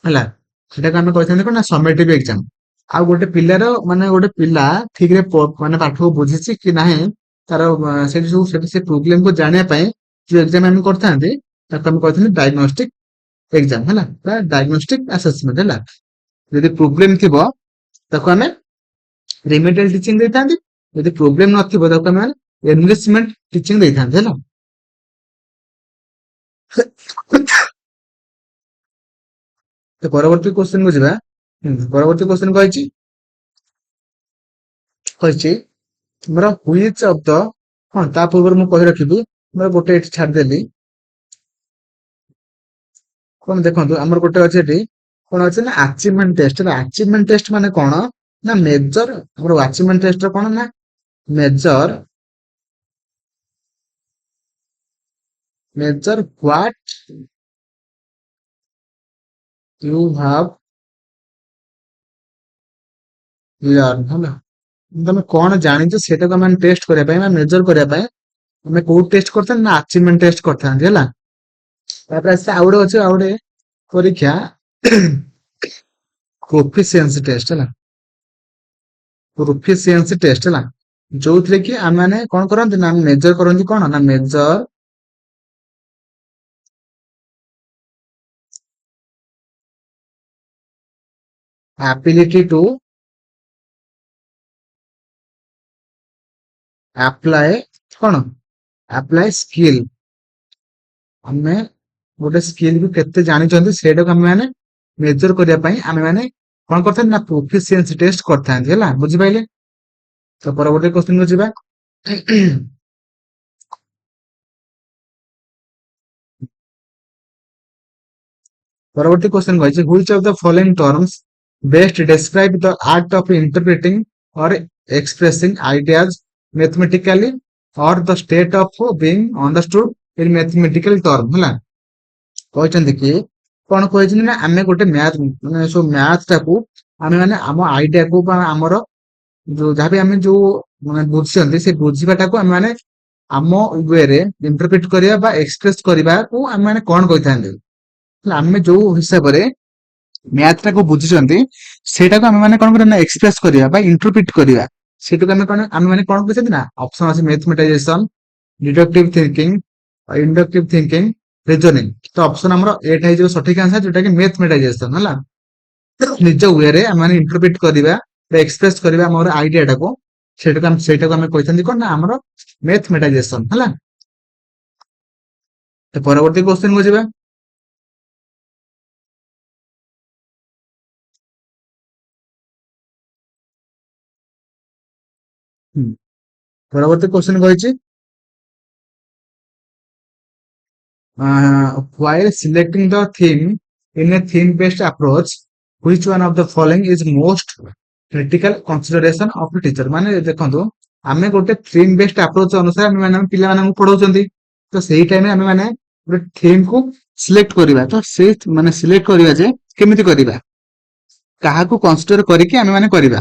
ହେଲା, ସେଟାକୁ ଆମେ କହିଥାନ୍ତି କଣ ନା ସमेଟିଭ ଏକ୍ସାମ। ଆଉ ଗୋଟେ ପିଲାର ମାନେ ଗୋଟେ ପିଲା ଠିକ ରେ ମାନେ ପାଠକୁ ବୁଝିଛି କି ନାହିଁ, ତାର ସେଠି ସେ ପ୍ରୋବ୍ଲେମକୁ ଜାଣିବା ପାଇଁ ଯୋଉ ଏକ୍ସାମ ଆମେ କରିଥାନ୍ତି ତାକୁ ଆମେ କହିଥାନ୍ତି ଡାୟଗ୍ନୋଷ୍ଟିକ ଏକ୍ସାମ ହେଲା, ବା ଡାୟଗ୍ନୋଷ୍ଟିକ ଆସେସମେଣ୍ଟ ହେଲା। ଯଦି ପ୍ରୋବ୍ଲେମ ଥିବ ତାକୁ ଆମେ ରିମିଡିଆଲ ଟିଚିଂ ଦେଇଥାନ୍ତି, ଯଦି ପ୍ରୋବ୍ଲେମ ନଥିବ ତାକୁ ଆମେ ଏନରିଚମେଣ୍ଟ ଟିଚିଂ ଦେଇଥାନ୍ତି ହେଲା। ତ ପରବର୍ତ୍ତୀ କ୍ୱେଶ୍ଚନ କୁ ଯିବା। ପରବର୍ତ୍ତୀ କ୍ୱେଶ୍ଚନ କହିଛି ଆମର ହୁଇଚ ଅଫ ଦ, ହଁ ତା ପୂର୍ବରୁ ମୁଁ କହି ରଖିବି ମୋର ଗୋଟେ ଏଠି ଛାଡିଦେଲି କଣ, ଦେଖନ୍ତୁ ଆମର ଗୋଟେ ଅଛି ଏଠି କଣ ଅଛି ନା ଆଚିଭମେଣ୍ଟ ଟେଷ୍ଟ। ଆଚିଭମେଣ୍ଟ ଟେଷ୍ଟ ମାନେ କଣ ନା ମେଜର, ଆମର ଆଚିଭମେଣ୍ଟ ଟେଷ୍ଟ କଣ ନା measure what you have learn ହେଲା। ତମେ କଣ ଜାଣିଛ ସେଇଟାକୁ ଆମେ ଟେଷ୍ଟ କରିବା ପାଇଁ ବା ମେଜର କରିବା ପାଇଁ ଆମେ କୋଉ ଟେଷ୍ଟ କରିଥାନ୍ତି ନା ଆଚିଭମେଣ୍ଟ ଟେଷ୍ଟ କରିଥାନ୍ତି ହେଲା। ତାପରେ ଆସିଲା ଆଉ ଗୋଟେ ଅଛି, ଆଉ ଗୋଟେ ପରୀକ୍ଷା ପ୍ରୋଫିସିଏନ୍ସି ଟେଷ୍ଟ ହେଲା। ପ୍ରୋଫିସିଏନ୍ସି ଟେଷ୍ଟ ହେଲା, ଯୋଉଥିରେ କି ଆମେ ମାନେ କଣ କରନ୍ତି ନା ମେଜର କରନ୍ତି କଣ ନା ମେଜର ability to apply କଣ apply skill। ଆମେ ଗୋଟେ ସ୍କିଲ କୁ କେତେ ଜାଣିଛନ୍ତି ସେଇଟାକୁ ଆମେ ମାନେ ମେଜର କରିବା ପାଇଁ ଆମେ ମାନେ କଣ କରିଥାନ୍ତି ନା ପ୍ରୋଫିସିଏନ୍ସି ଟେଷ୍ଟ କରିଥାନ୍ତି ହେଲା, ବୁଝିପାରିଲେ। ତ ପରବର୍ତ୍ତୀ କ୍ୱେଶ୍ଚନ କୁ ଯିବା। ପରବର୍ତ୍ତୀ କ୍ୱେଶ୍ଚନ କହିଛି which of the following terms best describe the art of interpreting or expressing ideas mathematically or the state of being understood in mathematical term ହେଲା। କହିଛନ୍ତି କି କଣ କହିଛନ୍ତି ନା ଆମେ ଗୋଟେ ମ୍ୟାଥ ମାନେ ସବୁ ମ୍ୟାଥ ଟାକୁ ଆମେ ମାନେ ଆମ ଆଇଡିଆକୁ ବା ଆମର ଯୋଉ ଯାହାବି ଆମେ ଯୋଉ ମାନେ ବୁଝିଛନ୍ତି ସେ ବୁଝିବାଟାକୁ ଆମେ ମାନେ ଆମ ୱେରେ ଇଣ୍ଟରପ୍ରିଟ କରିବା ବା ଏକ୍ସପ୍ରେସ କରିବାକୁ ଆମେ ମାନେ କଣ କହିଥାନ୍ତି। ହେଲା, ଆମେ ଯୋଉ ହିସାବରେ ମ୍ୟାଥ ଟାକୁ ବୁଝିଛନ୍ତି ସେଇଟାକୁ ଆମେ ମାନେ କଣ କରିବା ନା ଏକ୍ସପ୍ରେସ କରିବା ବା ଇଣ୍ଟରପ୍ରିଟ କରିବା। ସେଇଟାକୁ ଆମେ ମାନେ କଣ କହିଛନ୍ତି ନା ଅପସନ ଅଛି ମ୍ୟାଥମେଟାଇଜେସନ, ଡିଡକ୍ଟିଭ ଥିଙ୍କିଂ, ଇଣ୍ଡକ୍ଟିଭ ଥିଙ୍କିଂ, ରିଜନିଂ। ତ ଅପସନ ଆମର ଏଟା ହେଇଯିବ ସଠିକ ଆନ୍ସର, ଯୋଉଟା କି ମ୍ୟାଥମେଟାଇଜେସନ ହେଲା। ନିଜ ୱେରେ ଆମେ ମାନେ ଇଣ୍ଟରପ୍ରିଟ କରିବା ବା ଏକ୍ସପ୍ରେସ କରିବା ଆମର ଆଇଡିଆ ଟାକୁ, ସେଇଟାକୁ ଆମେ କହିଥାନ୍ତି କଣ ନା ଆମର ମ୍ୟାଥମେଟାଇଜେସନ ହେଲା। ତ ପରବର୍ତ୍ତୀ କ୍ୱେଶ୍ଚନ କୁ ଯିବା। ହୁଁ, ପରବର୍ତ୍ତୀ କ୍ୱେଶ୍ଚନ କହିଛି while selecting the theme in a theme based approach, which one of the following is most critical consideration of the teacher? ମାନେ ଦେଖନ୍ତୁ ଆମେ ଗୋଟେ theme based approach ଅନୁସାରେ ଆମେ ମାନେ ପିଲାମାନଙ୍କୁ ପଢଉଛନ୍ତି, ତ ସେଇ ଟାଇମରେ ଆମେ ମାନେ ଗୋଟେ theme କୁ ସିଲେକ୍ଟ କରିବା। ତ ସେ ମାନେ ସିଲେକ୍ଟ କରିବା ଯେ କେମିତି କରିବା, କାହାକୁ କନସିଡର କରିକି ଆମେ ମାନେ କରିବା।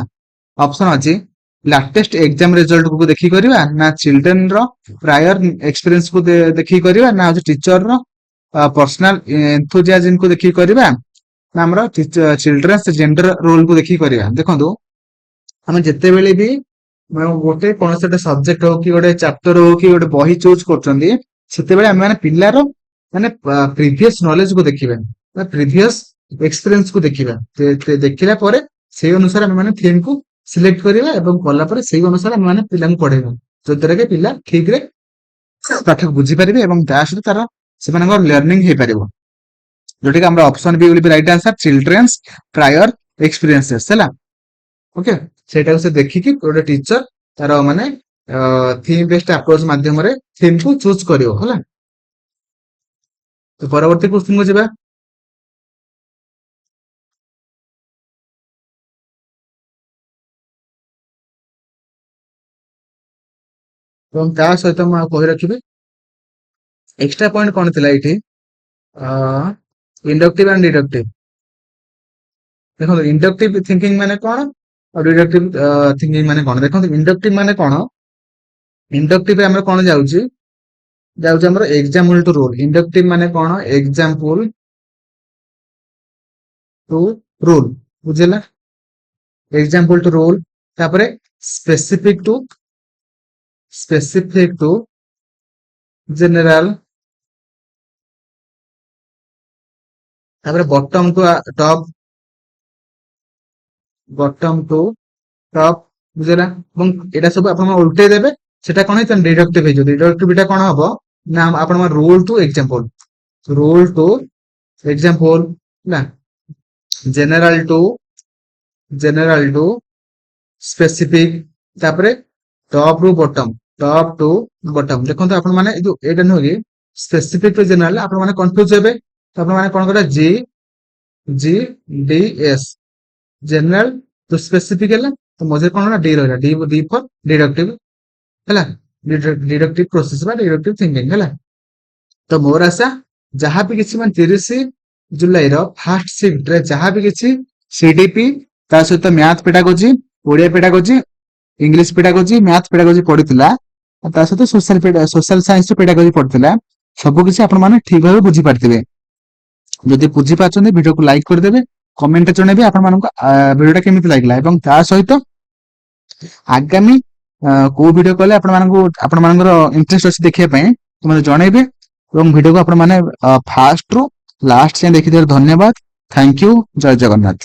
ଅପସନ ଅଛି ଲାଟେଷ୍ଟ ଏକ୍ସାମ ରେଜଲ୍ଟ କୁ ଦେଖିକି କରିବା, ନା ଚିଲଡ୍ରେନ ର ପ୍ରାୟର ଏକ୍ସପିରିଏନ୍ସ କୁ ଦେଖିକି କରିବା, ନା ହଉଛି ଟିଚର ର ପର୍ସନାଲ ଏନ୍ଥୁଜିଆଜିମ କୁ ଦେଖିକି କରିବା, ନା ଆମର ଚିଲଡ୍ରେନ୍ସ ଜେଣ୍ଡର ରୋଲ କୁ ଦେଖିକି କରିବା। ଦେଖନ୍ତୁ ଆମେ ଯେତେବେଳେ ବି ଗୋଟେ କୌଣସି ଗୋଟେ ସବଜେକ୍ଟ ହଉ କି ଗୋଟେ ଚାପ୍ଟର ହଉ କି ଗୋଟେ ବହି ଚୁଜ କରୁଛନ୍ତି, ସେତେବେଳେ ଆମେ ମାନେ ପିଲାର ମାନେ ପ୍ରିଭିୟସ ନଲେଜ କୁ ଦେଖିବା, ପ୍ରିଭିୟସ ଏକ୍ସପିରିଏନ୍ସ କୁ ଦେଖିବା। ଦେଖିଲା ପରେ ସେଇ ଅନୁସାରେ ଆମେ ମାନେ ଥିମ୍ କୁ ସିଲେକ୍ଟ କରିବା ଏବଂ କଲା ପରେ ସେଇ ଅନୁସାରେ ଆମେ ମାନେ ପିଲାଙ୍କୁ ପଢେଇବା, ଯୋଉଥିରେ କି ପିଲା ଠିକରେ ପାଠକୁ ବୁଝିପାରିବେ ଏବଂ ତା ସହିତ ତାର ସେମାନଙ୍କର ଲର୍ଣ୍ଣିଂ ହେଇପାରିବ। ଯୋଉଟା କି ଆମର option B will be right answer, children's prior experiences ହେଲା। ଓକେ, ସେଇଟାକୁ ସେ ଦେଖିକି ଗୋଟେ ଟିଚର ତାର ମାନେ ଥିମ୍ ବେସ୍ଡ ଆପ୍ରୋଚ ମାଧ୍ୟମରେ ଥିମ୍ କୁ ଚୁଜ କରିବ ହେଲା। ତ ପରବର୍ତ୍ତୀ କ୍ୱେଶ୍ଚନ କୁ ଯିବା। ଏବଂ ତା ସହିତ ମୁଁ ଆଉ କହି ରଖିବି ଏକ୍ସଟ୍ରା ପଏଣ୍ଟ କଣ ଥିଲା ଏଇଠି, ଇଣ୍ଡକ୍ଟିଭ ଆଣ୍ଡ ଡିଡକ୍ଟିଭ। ଦେଖନ୍ତୁ ଇଣ୍ଡକ୍ଟିଭ ଥିଙ୍କିଂ ମାନେ କଣ ଆଉ ଡିଡକ୍ଟିଭ ଥିଙ୍କିଂ ମାନେ କଣ। ଦେଖନ୍ତୁ ଇଣ୍ଡକ୍ଟିଭ ମାନେ କଣ, ଇଣ୍ଡକ୍ଟିଭ ଆମର କଣ ଯାଉଛି ଆମର ଏକ୍ସାମ୍ପଲ ଟୁ ରୁଲ। ଇଣ୍ଡକ୍ଟିଭ ମାନେ କଣ, ଏକ୍ସାମ୍ପଲ ଟୁ ରୁଲ, ବୁଝିଲା। ଏକ୍ସାମ୍ପଲ ଟୁ ରୁଲ, ତାପରେ ସ୍ପେସିଫିକ ଟୁ ଜେନେରାଲ, ତାପରେ bottom to top, bottom to top, ବୁଝିଲା। ଏବଂ ଏଟା ସବୁ ଆପଣ ଉଲ୍ଟେଇ ଦେବେ, ସେଟା କଣ ହେଇଥିବ ଡିଡକ୍ଟିଭ ହେଇଯିବ। ଡିଡକ୍ଟିଭ ଟା କଣ ହବ ନା ଆପଣଙ୍କ rule to example, rule to example ନା ଜେନେରାଲ ଟୁ ସ୍ପେସିଫିକ, ତାପରେ ଟପ ରୁ ବଟମ, ଟପ ଟୁ ବଟମ। ଦେଖନ୍ତୁ ଆପଣ ମାନେ ଏ ଯୋଉ ଏଇଟା ନୁହେଁ କି ସ୍ପେସିଫିକ ଟୁ ଜେନେରାଲ, ଆପଣ ମାନେ କନଫ୍ୟୁଜ ହେବେ। ତ ଆପଣ ମାନେ କଣ କରିବା, GDS ଜେନେରାଲ ଟୁ ସ୍ପେସିଫିକ ହେଲା, ତ ମଝିରେ କଣ ହେଲା ଡି ରହିଲା, ଡି ଫର ଡିଡକ୍ଟିଭ ହେଲା, ଡିଡକ୍ଟିଭ ପ୍ରୋସେସ ବା ଡିଡକ୍ଟିଭ ଥିଙ୍କିଂ ହେଲା। ତ ମୋର ଆଶା ଯାହାବି କିଛି ମାନେ 30 ଜୁଲାଇର ଫାର୍ଷ୍ଟ ସିଫ୍ଟରେ ଯାହାବି କିଛି CDP ତା ସହିତ math pedagogy, Odia pedagogy, English pedagogy, math pedagogy ପଡିଥିଲା, ତା ସହିତ ସୋଶାଲ ସାଇନ୍ସ ପେଡାଗୋଜି ପଡିଥିଲା। ସବୁ କିଛି ଆପଣ ମାନେ ଠିକ ଭାବେ ବୁଝିପାରିଥିବେ। ଯଦି ବୁଝିପାରୁଛନ୍ତି ଭିଡିଓକୁ ଲାଇକ୍ କରିଦେବେ, କମେଣ୍ଟରେ ଜଣେଇବେ ଆପଣମାନଙ୍କୁ ଭିଡିଓଟା କେମିତି ଲାଗିଲା ଏବଂ ତା ସହିତ ଆଗାମୀ କୋଉ ଭିଡିଓ କଲେ ଆପଣମାନଙ୍କର ଇଣ୍ଟରେଷ୍ଟ ଅଛି ଦେଖିବା ପାଇଁ ମତେ ଜଣେଇବେ। ଏବଂ ଭିଡିଓକୁ ଆପଣ ମାନେ ଫାର୍ଷ୍ଟ ରୁ ଲାଷ୍ଟ ଯାଏଁ ଦେଖିଥିବାରୁ ଧନ୍ୟବାଦ। ଥ୍ୟାଙ୍କ ୟୁ, ଜୟ ଜଗନ୍ନାଥ।